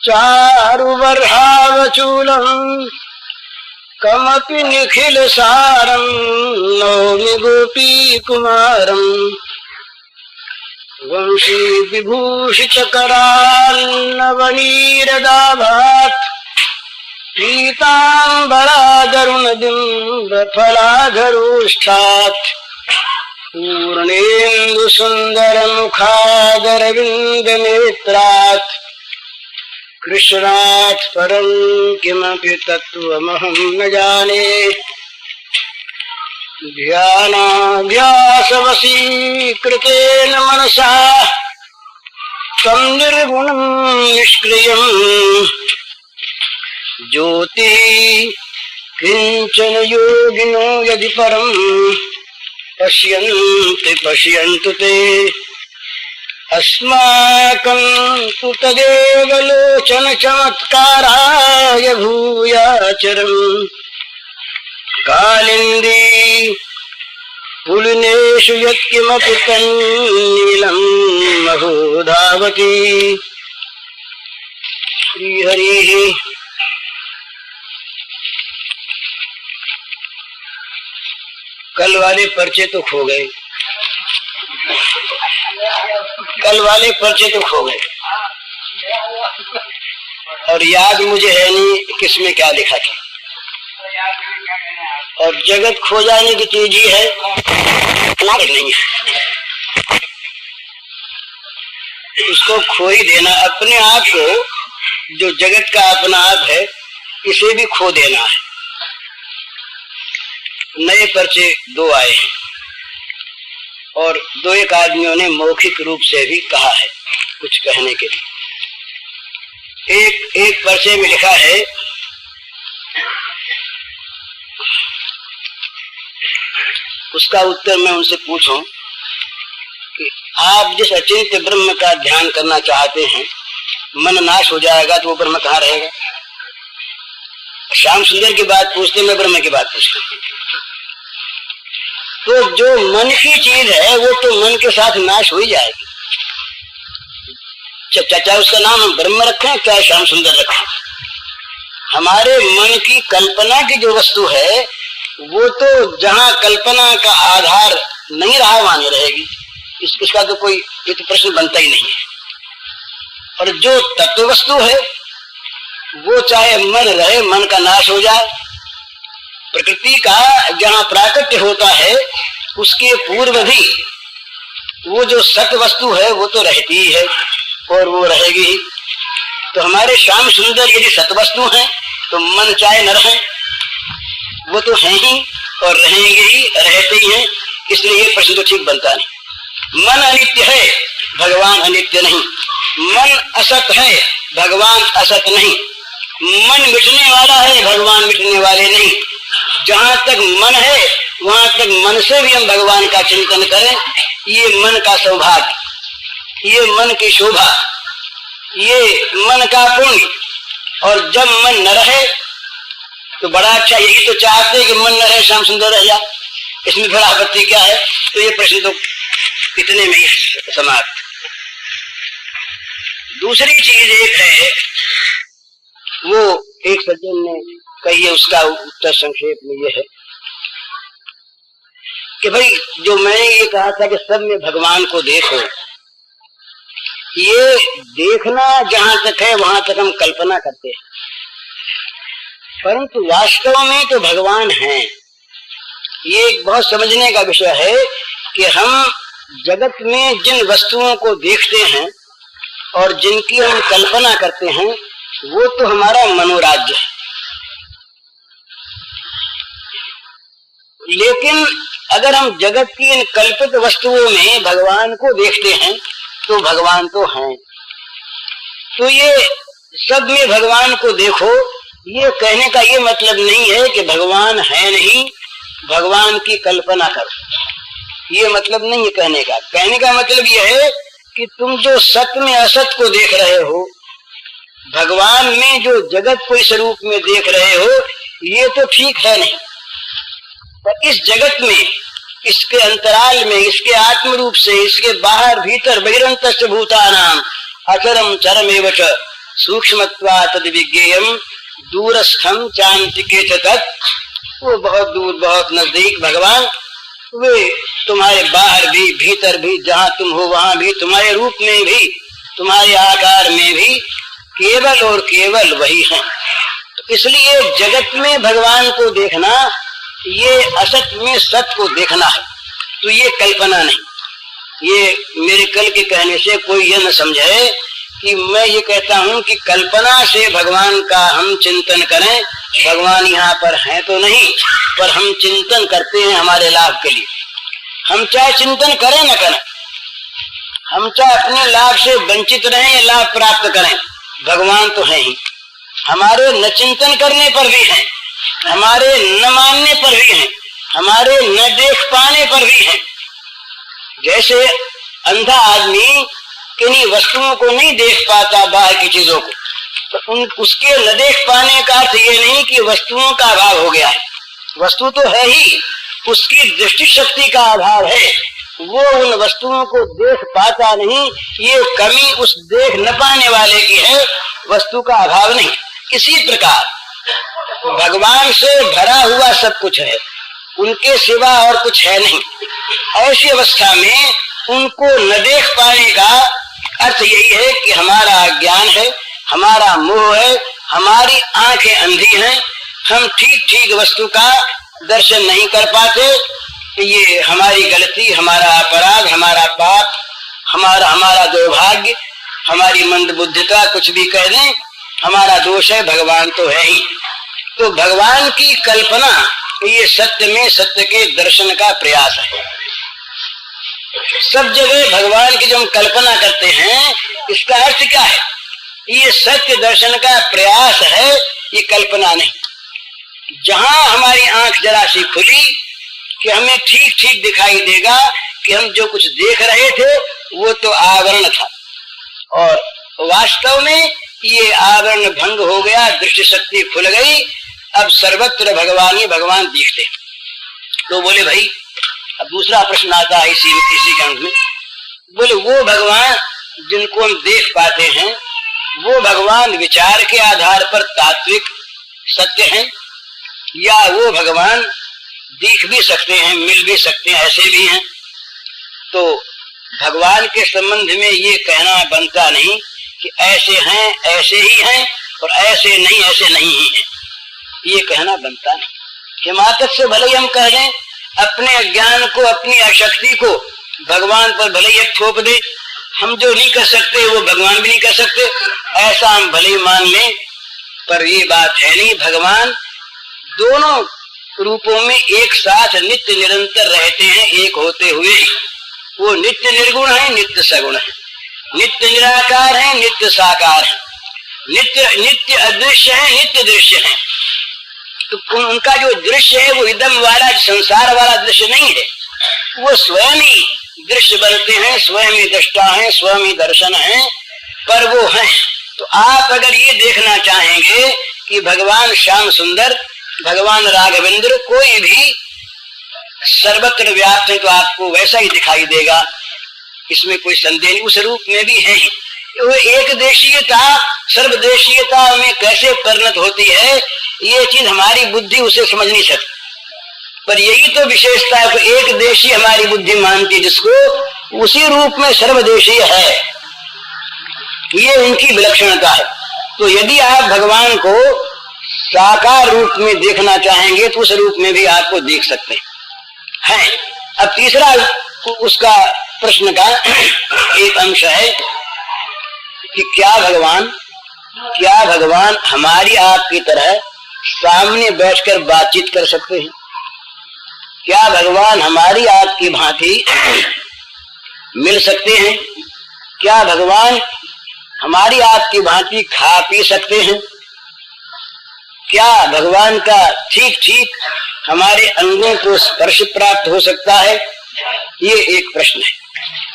चारुवर्हावचूलम् कमपि निखिलसारम् नौमि गोपीकुमारम् वंशीविभूषितकरान्नवनीरदाभात् पीताम्बरादरुणबिम्बफलाधरोष्ठात् पूर्णेन्दुसुन्दरमुखादरविन्दनेत्रात् कृष्णात् परं किमपि तत्त्वमहं न जाने। ध्यानाभ्यासवशीकृतेन मनसा तं निर्गुणं निष्क्रियम् ज्योति किंचन योगिनो यदि परम पश्यन्ति पश्यन्तु ते अस्माकं तु तदेव लोचन चमत्काराय भूयाचरम् कालिन्दी पुलिनेषु यत्किमपि तन्नीलं महोधावति। श्रीहरिः कल वाले पर्चे तो खो गए, कल वाले पर्चे तो खो गए और याद मुझे है नहीं किसमें क्या लिखा था। और जगत खो जाने की चीज ही है नहीं, उसको खो ही देना। अपने आप को, जो जगत का अपना आप है, इसे भी खो देना है। नए पर्चे 2 आए हैं और 2-1 आदमियों ने मौखिक रूप से भी कहा है कुछ कहने के लिए। एक पर्चे में लिखा है, उसका उत्तर मैं उनसे पूछूं कि आप जिस अचिंत्य ब्रह्म का ध्यान करना चाहते हैं, मन नाश हो जाएगा तो वो ब्रह्म कहाँ रहेगा? श्याम सुंदर की बात पूछते, मैं ब्रह्म की बात पूछता। तो जो मन की चीज है वो तो मन के साथ नाश हो ही जाएगी। चाहे उसका नाम हम ब्रह्म रखें, चाहे श्याम सुंदर रखें, हमारे मन की कल्पना की जो वस्तु है वो तो जहां कल्पना का आधार नहीं रहा वहां नहीं रहेगी। इसका तो कोई ये तो प्रश्न बनता ही नहीं है। और जो तत्व वस्तु है वो चाहे मन रहे, मन का नाश हो जाए, प्रकृति का जहाँ प्राकट्य होता है उसके पूर्व भी वो जो सत वस्तु है वो तो रहती ही है और वो रहेगी ही। तो हमारे श्याम सुंदर यदि सत वस्तु हैं तो मन चाहे न रहे, वो तो हैं ही और रहेंगे ही, रहते ही हैं। इसलिए ये प्रश्न तो ठीक बनता नहीं। मन अनित्य है, भगवान अनित्य नहीं। मन असत है, भगवान असत नहीं। मन मिटने वाला है, भगवान मिटने वाले नहीं। जहां तक मन है वहां तक मन से भी हम भगवान का चिंतन करें, ये मन का सौभाग्य, ये मन की शोभा, ये मन का पुण्य। और जब मन न रहे तो बड़ा अच्छा, यही तो चाहते कि मन न रहे, श्याम सुंदर रह जाए, इसमें फिर आपत्ति क्या है? तो ये प्रश्न तो इतने में ही समाप्त। दूसरी चीज एक है, वो एक सज्जन ने कही है, उसका उत्तर संक्षेप में ये है कि भाई जो मैंने ये कहा था कि सब में भगवान को देखो, ये देखना जहां तक है वहां तक हम कल्पना करते हैं, परंतु वास्तव में तो भगवान हैं। ये एक बहुत समझने का विषय है कि हम जगत में जिन वस्तुओं को देखते हैं और जिनकी हम कल्पना करते हैं वो तो हमारा मनोराज्य है। लेकिन अगर हम जगत की इन कल्पित वस्तुओं में भगवान को देखते हैं तो भगवान तो हैं। तो ये सब में भगवान को देखो, ये कहने का ये मतलब नहीं है कि भगवान है नहीं, भगवान की कल्पना करो, ये मतलब नहीं है कहने का। कहने का मतलब ये है कि तुम जो सत्य में असत को देख रहे हो, भगवान में जो जगत को इस रूप में देख रहे हो, ये तो ठीक है नहीं। पर इस जगत में, इसके अंतराल में, इसके आत्म रूप से, इसके बाहर भीतर बहिरंतश्च भूतानाम अचरम चरमेव च सूक्ष्मत्वात् तद्विज्ञेयम् दूरस्थम चान्तिके च तत्। वो बहुत दूर बहुत नजदीक भगवान, वे तुम्हारे बाहर भी भीतर भी, जहाँ तुम हो वहां भी, तुम्हारे रूप में भी, तुम्हारे आकार में भी केवल और केवल वही है। तो इसलिए जगत में भगवान को देखना, ये असत में सत को देखना है, तो ये कल्पना नहीं। ये मेरे कल के कहने से कोई ये न समझे कि मैं ये कहता हूं कि कल्पना से भगवान का हम चिंतन करें, भगवान यहाँ पर हैं तो नहीं, पर हम चिंतन करते हैं हमारे लाभ के लिए। हम चाहे चिंतन करें न करें, हम चाहे अपने लाभ से वंचित रहें या लाभ प्राप्त करें, भगवान तो है ही। हमारे न चिंतन करने पर भी हैं, हमारे न मानने पर भी हैं, हमारे न देख पाने पर भी हैं। जैसे अंधा आदमी किन्हीं वस्तुओं को नहीं देख पाता, बाहर की चीजों को, तो उसके न देख पाने का अर्थ ये नहीं कि वस्तुओं का अभाव हो गया है। वस्तु तो है ही, उसकी दृष्टि शक्ति का अभाव है, वो उन वस्तुओं को देख पाता नहीं। ये कमी उस देख न पाने वाले की है, वस्तु का अभाव नहीं। इसी प्रकार भगवान से भरा हुआ सब कुछ है, उनके सिवा और कुछ है नहीं। ऐसी अवस्था में उनको न देख पाने का अर्थ यही है कि हमारा अज्ञान है, हमारा मोह है, हमारी आंखें अंधी हैं, हम ठीक ठीक वस्तु का दर्शन नहीं कर पाते। ये हमारी गलती, हमारा अपराध, हमारा पाप, हमारा दुर्भाग्य, हमारी मंदबुद्धिता, कुछ भी कह दें, हमारा दोष है। भगवान तो है ही। तो भगवान की कल्पना ये सत्य में सत्य के दर्शन का प्रयास है। सब जगह भगवान की जो हम कल्पना करते हैं, इसका अर्थ क्या है? ये सत्य दर्शन का प्रयास है, ये कल्पना नहीं। जहां हमारी आंख जरा सी खुली कि हमें ठीक ठीक दिखाई देगा कि हम जो कुछ देख रहे थे वो तो आवरण था, और वास्तव में ये आवरण भंग हो गया, दृष्टि शक्ति खुल गई, अब सर्वत्र भगवान ही भगवान दिखते। तो बोले भाई, अब दूसरा प्रश्न आता है इसी के अंत में, बोले वो भगवान जिनको हम देख पाते हैं, वो भगवान विचार के आधार पर तात्विक सत्य हैं, या वो भगवान दिख भी सकते हैं, मिल भी सकते हैं, ऐसे भी हैं? तो भगवान के संबंध में ये कहना बनता नहीं कि ऐसे हैं ऐसे ही हैं और ऐसे नहीं ऐसे नहीं ही हैं, ये कहना बनता नहीं। हिमाकत से भले ही हम कह दें, अपने अज्ञान को अपनी अशक्ति को भगवान पर भले ही थोप दे, हम जो नहीं कर सकते वो भगवान भी नहीं कर सकते, ऐसा हम भले ही मान लें, पर ये बात है नहीं। भगवान दोनों रूपों में एक साथ नित्य निरंतर रहते हैं, एक होते हुए ही। वो नित्य निर्गुण है, नित्य सगुण है, नित्य निराकार है, नित्य साकार है, नित्य अदृश्य है, नित्य दृश्य है। तो उनका जो दृश्य है वो इदम वाला संसार वाला दृश्य नहीं है, वो स्वयं ही दृश्य बनते हैं, स्वयं ही दृष्टा है, स्वयं ही दर्शन है, पर वो है। तो आप अगर ये देखना चाहेंगे कि भगवान श्याम सुंदर, भगवान राघवेंद्र कोई भी सर्वत्र व्याप्त है, तो आपको वैसा ही दिखाई देगा, इसमें कोई संदेह नहीं। उस रूप में भी है ही। वो एक देशीयता सर्वदेशीयता में कैसे परिणत होती है, ये चीज हमारी बुद्धि उसे समझ नहीं सकती, पर यही तो विशेषता है कि एक देशी हमारी बुद्धि मानती जिसको, उसी रूप में सर्वदेशीय है, ये उनकी विलक्षणता है। तो यदि आप भगवान को साकार रूप में देखना चाहेंगे तो उस रूप में भी आपको देख सकते हैं। अब तीसरा उसका प्रश्न का एक अंश है कि क्या भगवान हमारी आपकी तरह सामने बैठकर बातचीत कर सकते हैं? क्या भगवान हमारी आपकी भांति मिल सकते हैं? क्या भगवान हमारी आपकी भांति खा पी सकते हैं? क्या भगवान का ठीक ठीक हमारे अंगों को स्पर्श प्राप्त हो सकता है? ये एक प्रश्न है।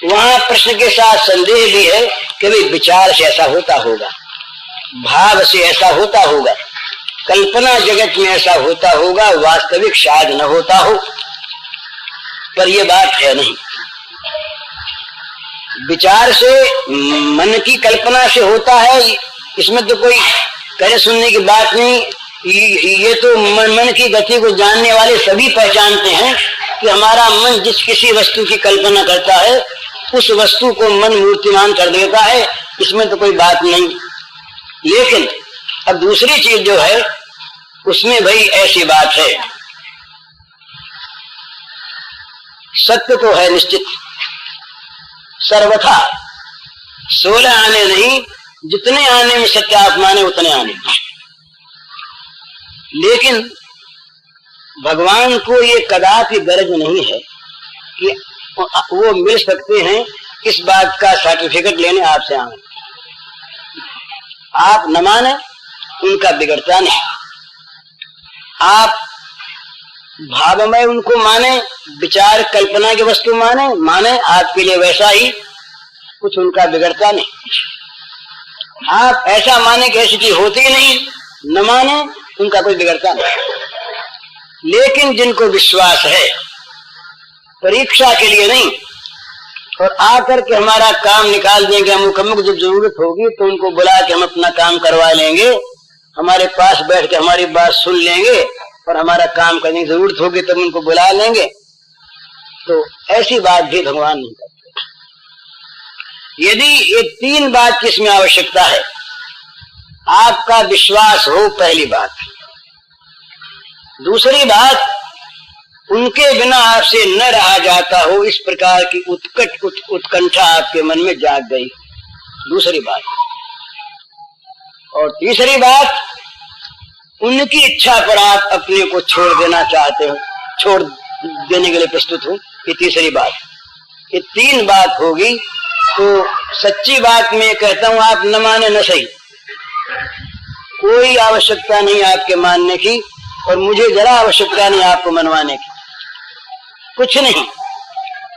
वहां प्रश्न के साथ संदेह भी है कि भाई विचार से ऐसा होता होगा, भाव से ऐसा होता होगा, कल्पना जगत में ऐसा होता होगा, वास्तविक शायद न होता हो, पर यह बात है नहीं। विचार से, मन की कल्पना से होता है, इसमें तो कोई कहने सुनने की बात नहीं। ये तो मन की गति को जानने वाले सभी पहचानते हैं कि हमारा मन जिस किसी वस्तु की कल्पना करता है उस वस्तु को मन मूर्तिमान कर देता है, इसमें तो कोई बात नहीं। लेकिन अब दूसरी चीज जो है उसमें भाई ऐसी बात है, सत्य तो है निश्चित, सर्वथा 16 आने नहीं, जितने आने में सत्य आप माने उतने आने। लेकिन भगवान को ये कदापि गरज नहीं है कि वो मिल सकते हैं, इस बात का सर्टिफिकेट लेने आपसे आए। आप न माने उनका बिगड़ता नहीं, आप भावमय उनको माने, विचार कल्पना की वस्तु माने आपके लिए वैसा ही, कुछ उनका बिगड़ता नहीं। आप ऐसा माने कि ऐसी चीज होती ही नहीं, न माने उनका कोई बिगड़ता नहीं। लेकिन जिनको विश्वास है, परीक्षा के लिए नहीं, और आकर के हमारा काम निकाल देंगे, अमुक अमुक जब जरूरत होगी तो उनको बुला के हम अपना काम करवा लेंगे, हमारे पास बैठ के हमारी बात सुन लेंगे, और हमारा काम करने की जरूरत होगी तब उनको बुला लेंगे, तो ऐसी बात भी भगवान नहीं करते। यदि ये 3 बात की इसमें आवश्यकता है, आपका विश्वास हो, पहली बात। दूसरी बात, उनके बिना आपसे न रहा जाता हो, इस प्रकार की उत्कंठा आपके मन में जाग गई, दूसरी बात। और तीसरी बात, उनकी इच्छा पर आप अपने को छोड़ देना चाहते हो, छोड़ देने के लिए प्रस्तुत हो, ये तीसरी बात। ये 3 बात होगी तो सच्ची बात में कहता हूं, आप न माने न सही, कोई आवश्यकता नहीं आपके मानने की, और मुझे जरा आवश्यकता नहीं आपको मनवाने की, कुछ नहीं।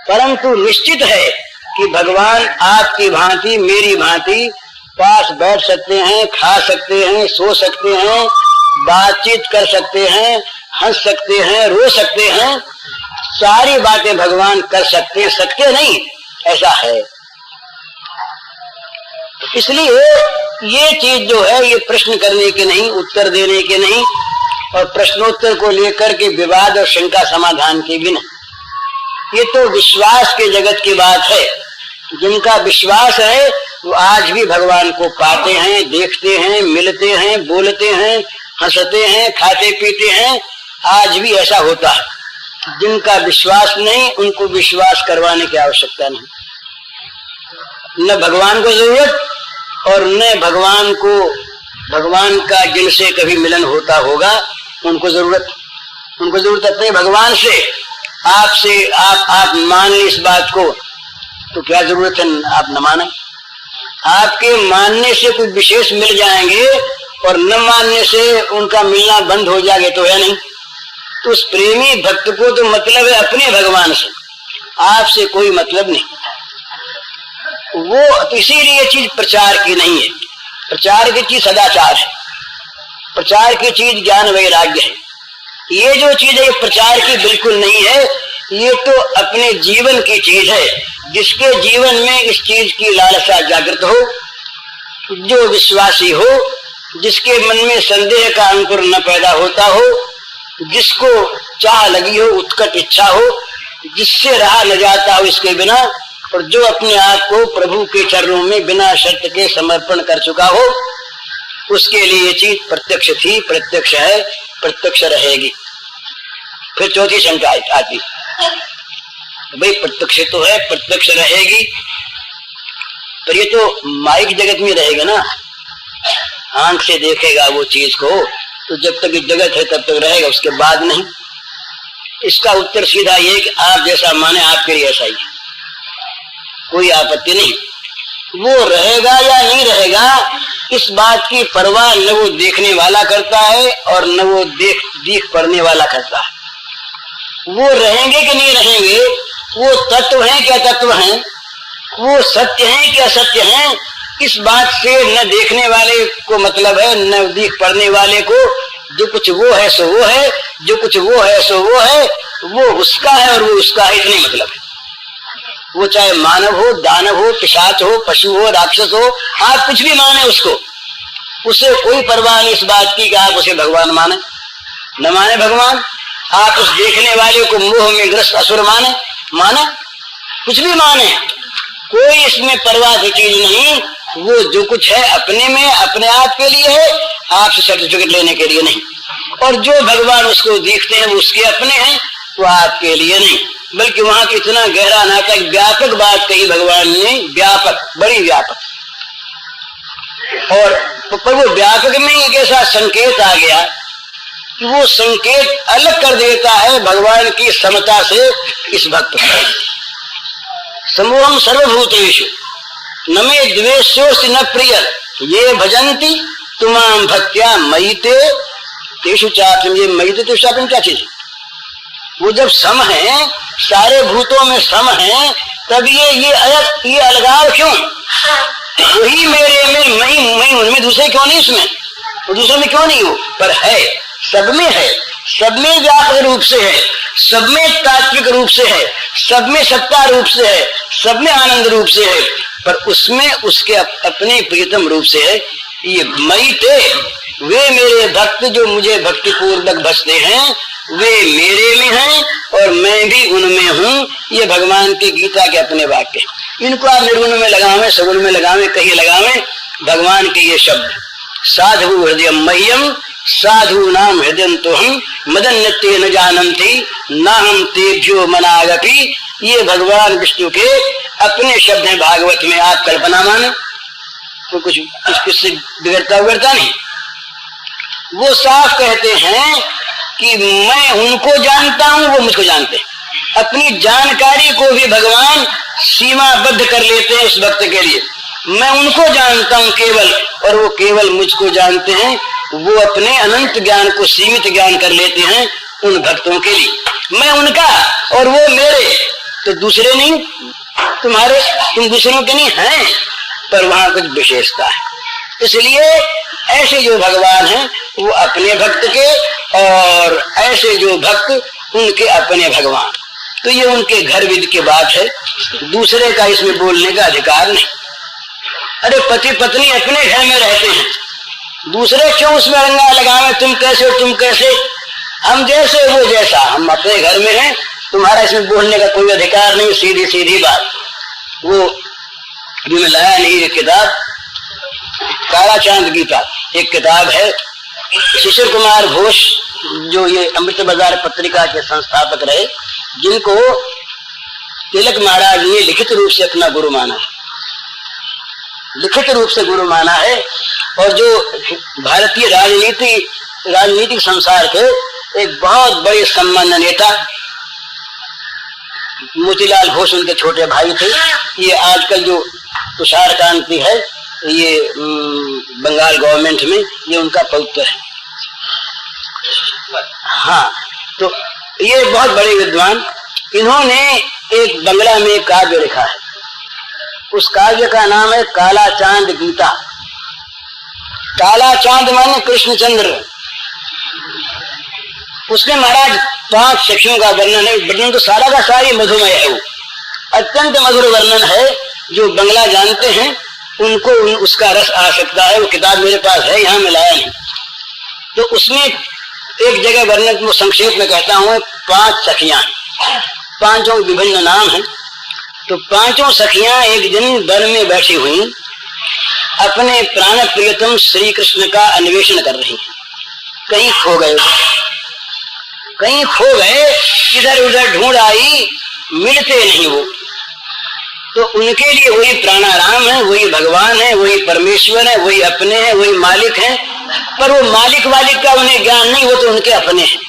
परंतु निश्चित है कि भगवान आपकी भांति, मेरी भांति पास बैठ सकते हैं, खा सकते हैं, सो सकते हैं, बातचीत कर सकते हैं, हंस सकते हैं, रो सकते हैं, सारी बातें भगवान कर सकते हैं, सकते नहीं, ऐसा है। इसलिए ये चीज जो है, ये प्रश्न करने के नहीं, उत्तर देने के नहीं, और प्रश्नोत्तर को लेकर के विवाद और शंका समाधान के भी नहीं, ये तो विश्वास के जगत की बात है। जिनका विश्वास है वो आज भी भगवान को पाते हैं, देखते हैं, मिलते हैं, बोलते हैं, हंसते हैं, खाते पीते हैं। आज भी ऐसा होता है। जिनका विश्वास नहीं, उनको विश्वास करवाने की आवश्यकता नहीं। न भगवान को जरूरत और न भगवान का जिनसे कभी मिलन होता होगा उनको जरूरत अपने भगवान से। आपसे आप मान ली इस बात को तो क्या जरूरत है आप न माने। आपके मानने से कुछ विशेष मिल जाएंगे और न मानने से उनका मिलना बंद हो जाएगा तो है नहीं। तो उस प्रेमी भक्त को तो मतलब है अपने भगवान से, आपसे कोई मतलब नहीं। वो तो इसीलिए चीज प्रचार की नहीं है। प्रचार की चीज सदाचार है, प्रचार की चीज ज्ञान वैराग्य है। ये जो चीज है प्रचार की बिल्कुल नहीं है। ये तो अपने जीवन की चीज है। जिसके जीवन में इस चीज की लालसा जागृत हो, जो विश्वासी हो, जिसके मन में संदेह का अंकुर न पैदा होता हो, जिसको चाह लगी हो, उत्कट इच्छा हो, जिससे रहा न जाता हो इसके बिना, और जो अपने आप को प्रभु के चरणों में बिना शर्त के समर्पण कर चुका हो, उसके लिए ये चीज प्रत्यक्ष थी, प्रत्यक्ष है, प्रत्यक्ष रहेगी। फिर चौथी शंका आती, भाई प्रत्यक्ष तो है, प्रत्यक्ष रहेगी, पर ये तो माइक जगत में रहेगा ना, आंख से देखेगा वो चीज को, तो जब तक ये जगत है तब तक रहेगा, उसके बाद नहीं। इसका उत्तर सीधा ये कि आप जैसा माने आपके लिए ऐसा ही, कोई आपत्ति नहीं। वो रहेगा या नहीं रहेगा इस बात की परवाह न वो देखने वाला करता है और न वो देख पढ़ने वाला करता है। वो रहेंगे कि नहीं रहेंगे, वो तत्व हैं क्या तत्व हैं, वो सत्य हैं क्या सत्य हैं, इस बात से न देखने वाले को मतलब है न देख पढ़ने वाले को। जो कुछ वो है सो वो है, जो कुछ वो है सो वो है, वो उसका है और वो उसका है, इतनी मतलब है। वो चाहे मानव हो, दानव हो, पिशाच हो, पशु हो, राक्षस हो, आप कुछ भी माने उसको, उससे कोई परवाह नहीं इस बात की कि आप उसे भगवान माने न माने भगवान। आप उस देखने वाले को मोह में ग्रस्त असुर माने कुछ भी माने, कोई इसमें परवाह की चीज नहीं। वो जो कुछ है अपने में अपने आप के लिए है, आपसे सर्टिफिकेट लेने के लिए नहीं। और जो भगवान उसको देखते हैं वो उसके अपने हैं, वो आपके लिए नहीं। बल्कि वहां की इतना गहरा नाटक, व्यापक बात कही भगवान ने, व्यापक, बड़ी व्यापक। और पर वो व्यापक में एक ऐसा संकेत आ गया कि वो संकेत अलग कर देता है भगवान की समता से इस भक्त को। समूहम सर्वभूतेषु न मे द्वेष्योऽस्ति न प्रिय ये भजन्ति तुमाम भक्त्या मयिते तेषु चापि। ये मयिते तेषु चापि क्या चीज? वो जब सम है, सारे भूतों में सम है, तब ये अलगाव क्यों? वही मेरे में, मैं उनमें, दूसरे क्यों नहीं इसमें, वो दूसरे में क्यों नहीं हो, पर है, सब में है, सब में व्यापक रूप से है, सब में तात्विक रूप से है, सब में सत्ता रूप से है, सब में आनंद रूप से है, पर उसमें उसके अपने प्रियतम रूप से है। ये मई थे, वे मेरे भक्त जो मुझे भक्ति पूर्वक भजते हैं, वे मेरे में हैं और मैं भी उनमें हूँ। ये भगवान के गीता के अपने वाक्य। इनको आप निर्गुण में लगावे, सगुण में लगावे, कहीं लगावे, भगवान के ये शब्द। साधु हृदय मह्यम साधु नाम हृदय तो हम मदन्यते न जानती न हम तेभ्यो मनागपि। ये भगवान विष्णु के अपने शब्द हैं भागवत में। आप कल्पना माने तो कुछ किससे बिगड़ता नहीं। वो साफ कहते हैं कि मैं उनको जानता हूं, वो मुझको जानते हैं। अपनी जानकारी को भी भगवान सीमाबद्ध कर लेते हैं उस भक्त के लिए। मैं उनको जानता हूं केवल, और वो केवल मुझको जानते हैं। वो अपने अनंत ज्ञान को सीमित ज्ञान कर लेते हैं उन भक्तों के लिए। मैं उनका और वो मेरे, तो दूसरे नहीं, तुम्हारे, तुम दूसरों के नहीं हैं, पर वहां कुछ विशेषता है। इसलिए ऐसे जो भगवान हैं वो अपने भक्त के, और ऐसे जो भक्त उनके अपने भगवान। तो ये उनके घर विद की बात है, दूसरे का इसमें बोलने का अधिकार नहीं। अरे पति पत्नी अपने घर में रहते हैं, दूसरे क्यों उसमें रंगा लगावे, तुम कैसे तुम कैसे, हम जैसे वो जैसा, हम अपने घर में हैं, तुम्हारा इसमें बोलने का कोई अधिकार नहीं। सीधी सीधी बात। वो जो मैं लाया नहीं ये किताब, काला चांद गीता एक किताब है। शिशिर कुमार घोष जो ये अमृत बाजार पत्रिका के संस्थापक रहे, जिनको तिलक महाराज ने लिखित रूप से अपना गुरु माना है, लिखित रूप से गुरु माना है। और जो भारतीय राजनीतिक संसार के एक बहुत बड़े सम्मान्य नेता मोतीलाल घोष उनके छोटे भाई थे। ये आजकल जो तुषार कांति है ये बंगाल गवर्नमेंट में, ये उनका पौत्र है। हाँ, तो ये बहुत बड़े विद्वान, इन्होंने एक बंगला में काव्य लिखा है। उस काव्य का नाम है काला चांद गीता। काला चांद माने कृष्णचंद्र। उसमें महाराज 5 सखियों का वर्णन है। वर्णन तो सारा का सारी मधुमय है, वो अत्यंत मधुर वर्णन है। जो बंगला जानते हैं उनको उसका रस आ सकता है। वो किताब मेरे पास है, यहाँ मैं लाया नहीं। तो उसमें एक जगह वर्णन को संक्षेप में कहता हूँ, 5 सखियां, 5 विभिन्न नाम हैं। तो 5 सखियां एक दिन वन में बैठी हुई अपने प्राण प्रियतम श्री कृष्ण का अन्वेषण कर रही हैं। कहीं खो गए, इधर उधर ढूंढ आई, मिलते नहीं वो। तो उनके लिए वही प्राणाराम है, वही भगवान है, वही परमेश्वर है, वही अपने हैं, वही मालिक हैं। पर वो मालिक वालिक का उन्हें ज्ञान नहीं, वो तो उनके अपने हैं।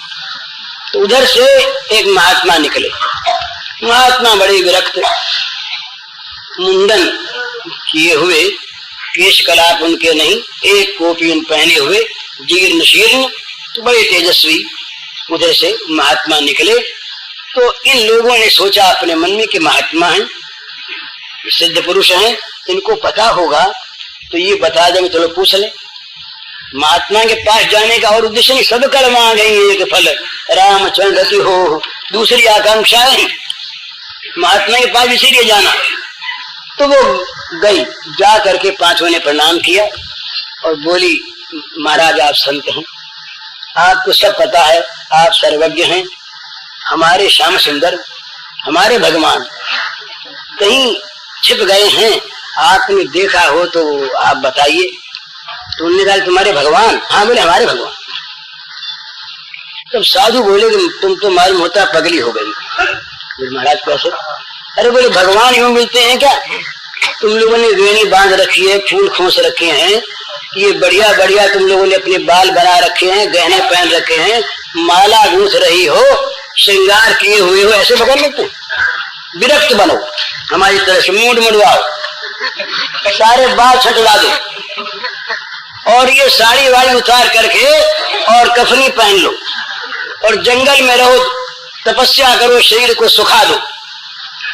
तो उधर से एक महात्मा निकले। महात्मा बड़े विरक्त, मुंडन किए हुए, केश कलाप उनके नहीं, एक कोपीन पहने हुए, जीर्ण शीर्ण, तो बड़े तेजस्वी। उधर से महात्मा निकले। तो इन लोगों ने सोचा अपने मन में कि महात्मा हैं, सिद्ध पुरुष हैं, इनको पता होगा तो ये बता देंगे, चलो पूछ ले। महात्मा के पास जाने का और उद्देश्य नहीं, सब कर्म आ गई एक फल रामचंद्र की हो, दूसरी आकांक्षा है महात्मा के पास, इसीलिए जाना। तो वो गई, जा करके 5 ने प्रणाम किया और बोली, महाराज आप संत हैं, आपको सब पता है, आप सर्वज्ञ हैं। हमारे श्याम सुंदर, हमारे भगवान कहीं छिप गए हैं, आपने देखा हो तो आप बताइए। तो उन्होंने कहा तुम्हारे भगवान? हाँ, बोले हमारे भगवान। तब साधु बोले कि तुम तो मालूम होता पगली हो गई। बोले महाराज कैसे? अरे बोले भगवान यूं मिलते हैं क्या? तुम लोगों ने वेणी बांध रखी है, फूल खोस रखे हैं, ये बढ़िया बढ़िया तुम लोगों ने अपने बाल बना रखे हैं, गहने पहन रखे हैं, माला गूंथ रही हो, श्रृंगार किए हुए हो, ऐसे पकड़ लेते? विरक्त बनो, हमारी तरह से मूड मुड़वाओ, सारे बाल छटवा दो और ये साड़ी वाड़ी उतार करके और कफनी पहन लो और जंगल में रहो, तपस्या करो, शरीर को सुखा दो,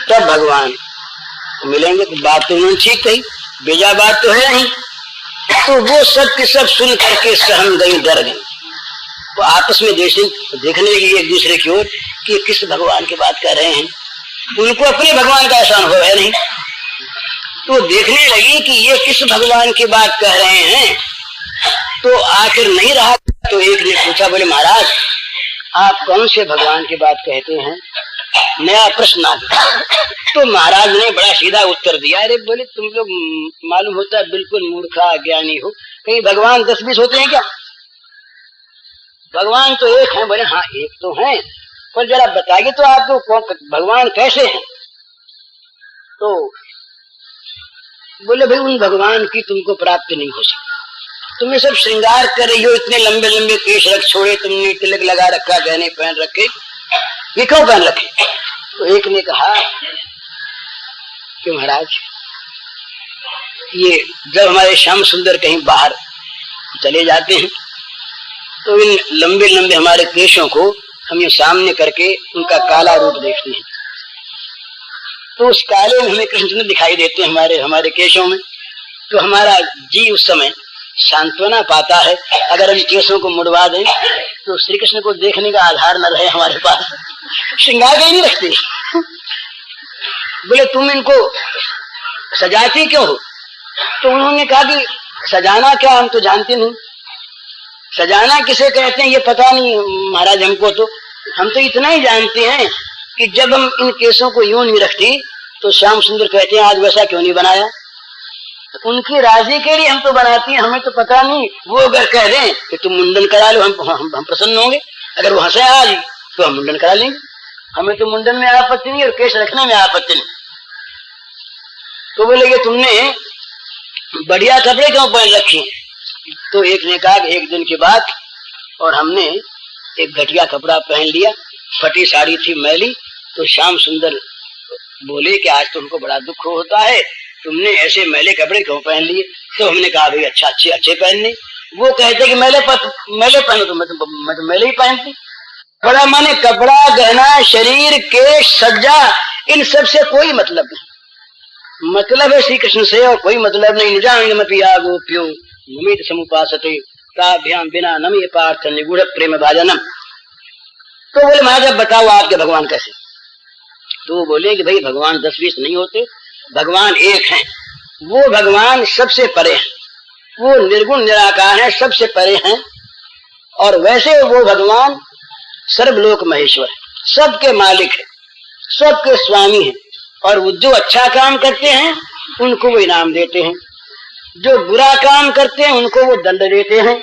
तब भगवान मिलेंगे। तो बात तो उन्होंने ठीक कही, बेजा बात तो है नहीं। तो वो सब के सब सुन करके सहम गई, डर गई। वो आपस में देखने लगी एक दूसरे की ओर कि किस भगवान की बात कर रहे हैं। उनको अपने भगवान का ऐसा अनुभव है नहीं। तो देखने लगी कि ये किस भगवान की बात कह रहे हैं। तो आखिर नहीं रहा तो एक ने पूछा, बोले महाराज आप कौन से भगवान की बात कहते हैं? नया प्रश्न आ गया। तो महाराज ने बड़ा सीधा उत्तर दिया, अरे बोले तुम लोग मालूम होता है बिल्कुल मूर्खा अज्ञानी हो, कहीं भगवान 10-20 होते हैं क्या? भगवान तो एक है। बोले हाँ एक तो है, पर जरा बताइए तो आपको भगवान कैसे हैं? तो बोले भाई उन भगवान की तुमको प्राप्ति नहीं हो सकती। तुम्हें सब श्रृंगार कर रही हो, इतने लंबे लंबे केश रख छोड़े, तुमने तिलक लगा रखा, गहने पहन रखे, ये क्यों पहन रखे? तो एक ने कहा कि महाराज ये जब हमारे श्याम सुंदर कहीं बाहर चले जाते हैं तो इन लंबे लंबे हमारे केशों को हम ये सामने करके उनका काला रूप देखते हैं। तो उस काले में हमें कृष्ण दिखाई देते हैं हमारे केशों में। तो हमारा जी उस समय सांत्वना पाता है। अगर हम केशों को मुड़वा दें तो श्री कृष्ण को देखने का आधार न रहे हमारे पास, श्रृंगार के नहीं रखते। बोले तुम इनको सजाती क्यों हो? तो उन्होंने कहा कि सजाना क्या, हम तो जानते नहीं, सजाना किसे कहते हैं ये पता नहीं महाराज हमको। तो हम तो इतना ही जानते हैं कि जब हम इन केसों को यूं नहीं रखती तो श्याम सुंदर कहते हैं आज वैसा क्यों नहीं बनाया, उनकी राजी के लिए हम तो बनाती हैं, हमें तो पता नहीं। वो अगर कह दें कि तुम मुंडन करा लो, हम प्रसन्न होंगे। अगर वो हंसे आज तो हम मुंडन करा लेंगे, हमें तो मुंडन में आपत्ति नहीं और केस रखने में आपत्ति नहीं। तो बोले कि तुमने बढ़िया कपड़े क्यों पहन रखी हैं? तो एक ने कहा कि एक दिन की बात, और हमने एक घटिया कपड़ा पहन लिया, फटी साड़ी थी मैली। तो श्याम सुंदर बोले कि आज तुमको बड़ा दुख होता है, तुमने ऐसे मैले कपड़े क्यों पहन लिए? तो हमने कहा भाई अच्छा अच्छे पहनने। वो कहते कि मैले पहनो, तो मैं तो मैले ही पहनती। बड़ा माने कपड़ा गहना शरीर के सज्जा इन सब से कोई मतलब नहीं, मतलब है श्री कृष्ण से और कोई मतलब नहीं। निजांगमपि आगोप्यो नमित समुपासते ताभ्याम बिना नमी पार्थ निगूढ़ प्रेम भाजनम। तो बोले महाराज बताओ आपके भगवान कैसे? तो वो बोले कि भाई भगवान 10-20 नहीं होते, भगवान एक हैं। वो भगवान सबसे परे हैं, वो निर्गुण निराकार हैं, सबसे परे हैं। और वैसे वो भगवान सर्वलोक महेश्वर है, सबके मालिक है, सबके स्वामी है। और वो जो अच्छा काम करते हैं उनको वो इनाम देते हैं, जो बुरा काम करते हैं उनको वो दंड देते हैं।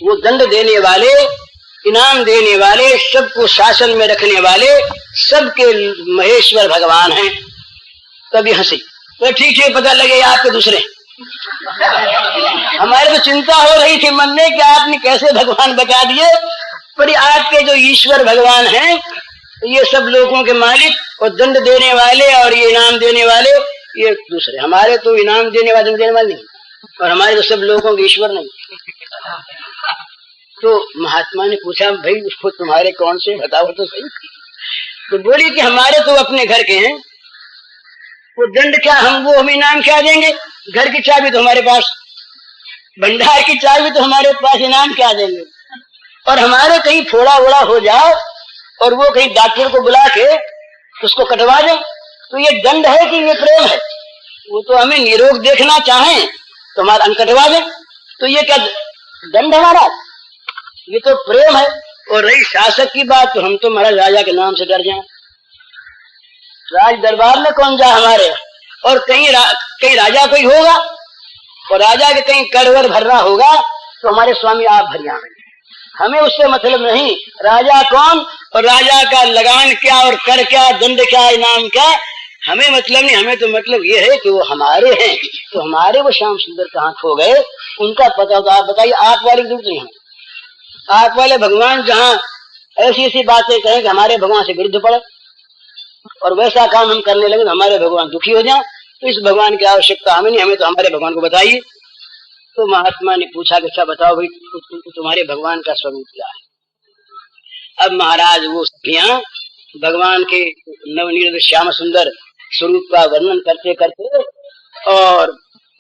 वो दंड देने वाले, इनाम देने वाले, सबको शासन में रखने वाले, सबके महेश्वर भगवान हैं। तभी हंसी। तो ठीक पता लगे आपके दूसरे। हमारे तो चिंता हो रही थी मन में कि आपने कैसे भगवान बता दिए, पर आपके जो ईश्वर भगवान हैं ये सब लोगों के मालिक और दंड देने वाले और ये इनाम देने वाले, ये दूसरे। हमारे तो इनाम देने वाले नहीं, और हमारे तो सब लोगों के ईश्वर नहीं। तो महात्मा ने पूछा भाई उसको तुम्हारे कौन से बताओ तो सही। तो बोली कि हमारे तो अपने घर के हैं, वो दंड क्या हम इनाम क्या देंगे? घर की चाबी तो हमारे पास, भंडार की चाबी तो हमारे पास, इनाम क्या देंगे? और हमारे कहीं फोड़ा वोड़ा हो जाओ और वो कहीं डॉक्टर को बुला के उसको कटवा दे, तो ये दंड है कि ये प्रेम है? वो तो हमें निरोग देखना चाहें तो हमारा अंग कटवा दे, तो ये क्या दंड हमारा? ये तो प्रेम है। और रही शासक की बात, तो हम तो महाराज राजा के नाम से डर जाए, राज दरबार में कौन जाए हमारे? और कहीं राजा कोई होगा और राजा के कहीं करवर भरना होगा तो हमारे स्वामी आप भर जाएंगे। हमें उससे मतलब नहीं, राजा कौन और राजा का लगान क्या और कर क्या, दंड क्या, इनाम क्या, हमें मतलब नहीं। हमें तो मतलब ये है कि वो हमारे हैं। तो हमारे वो श्याम सुंदर कहाँ खो गए, उनका पता होता। आप बताइए, आप वाली जरूरत नहीं है। आप वाले भगवान जहाँ ऐसी ऐसी बातें कहें कि हमारे भगवान से विरुद्ध पड़े और वैसा काम हम करने लगे तो हमारे भगवान दुखी हो जाए, तो इस भगवान की आवश्यकता हमें नहीं, हमें तो हमारे भगवान को बताइए। तो महात्मा ने पूछा कि अच्छा बताओ भाई तुम्हारे भगवान का स्वरूप क्या है? अब महाराज वो सखियां भगवान के नवनीत श्याम सुंदर स्वरूप का वर्णन करते करते और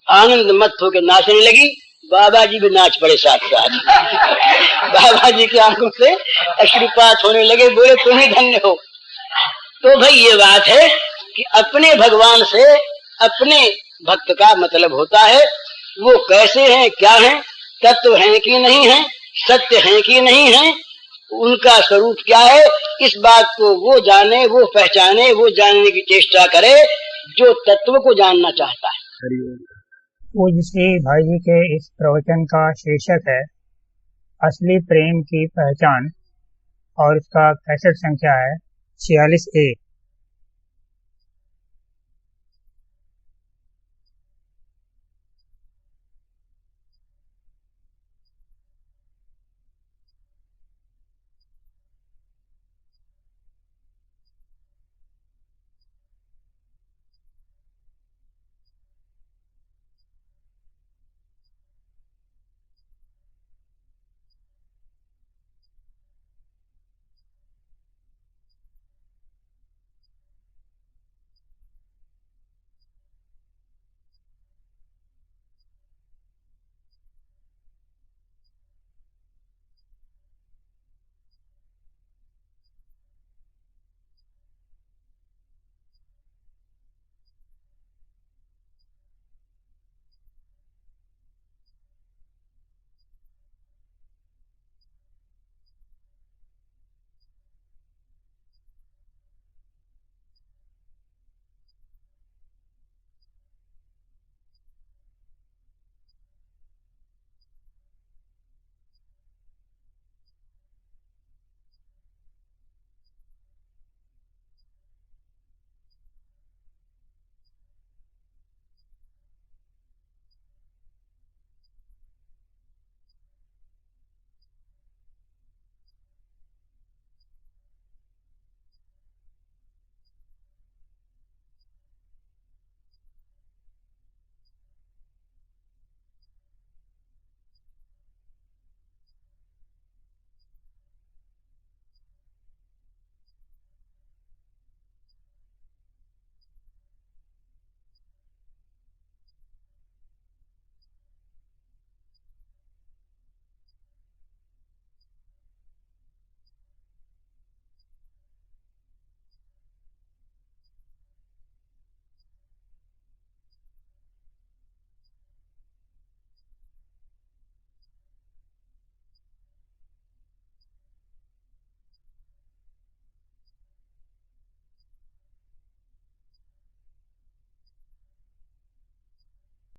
आनंद मत होकर नाचने लगी। बाबा जी भी नाच पड़े साथ साथ। बाबा जी की आंखों से अश्रुपात होने लगे, बोले तुम ही धन्य हो। तो भाई ये बात है कि अपने भगवान से अपने भक्त का मतलब होता है, वो कैसे हैं, क्या हैं, तत्व हैं कि नहीं है, सत्य हैं कि नहीं है, उनका स्वरूप क्या है, इस बात को वो जाने, वो पहचाने, वो जानने की चेष्टा करे जो तत्व को जानना चाहता है। पूज्य श्री भाई जी के इस प्रवचन का शीर्षक है असली प्रेम की पहचान और इसका कैसेट संख्या है 46A।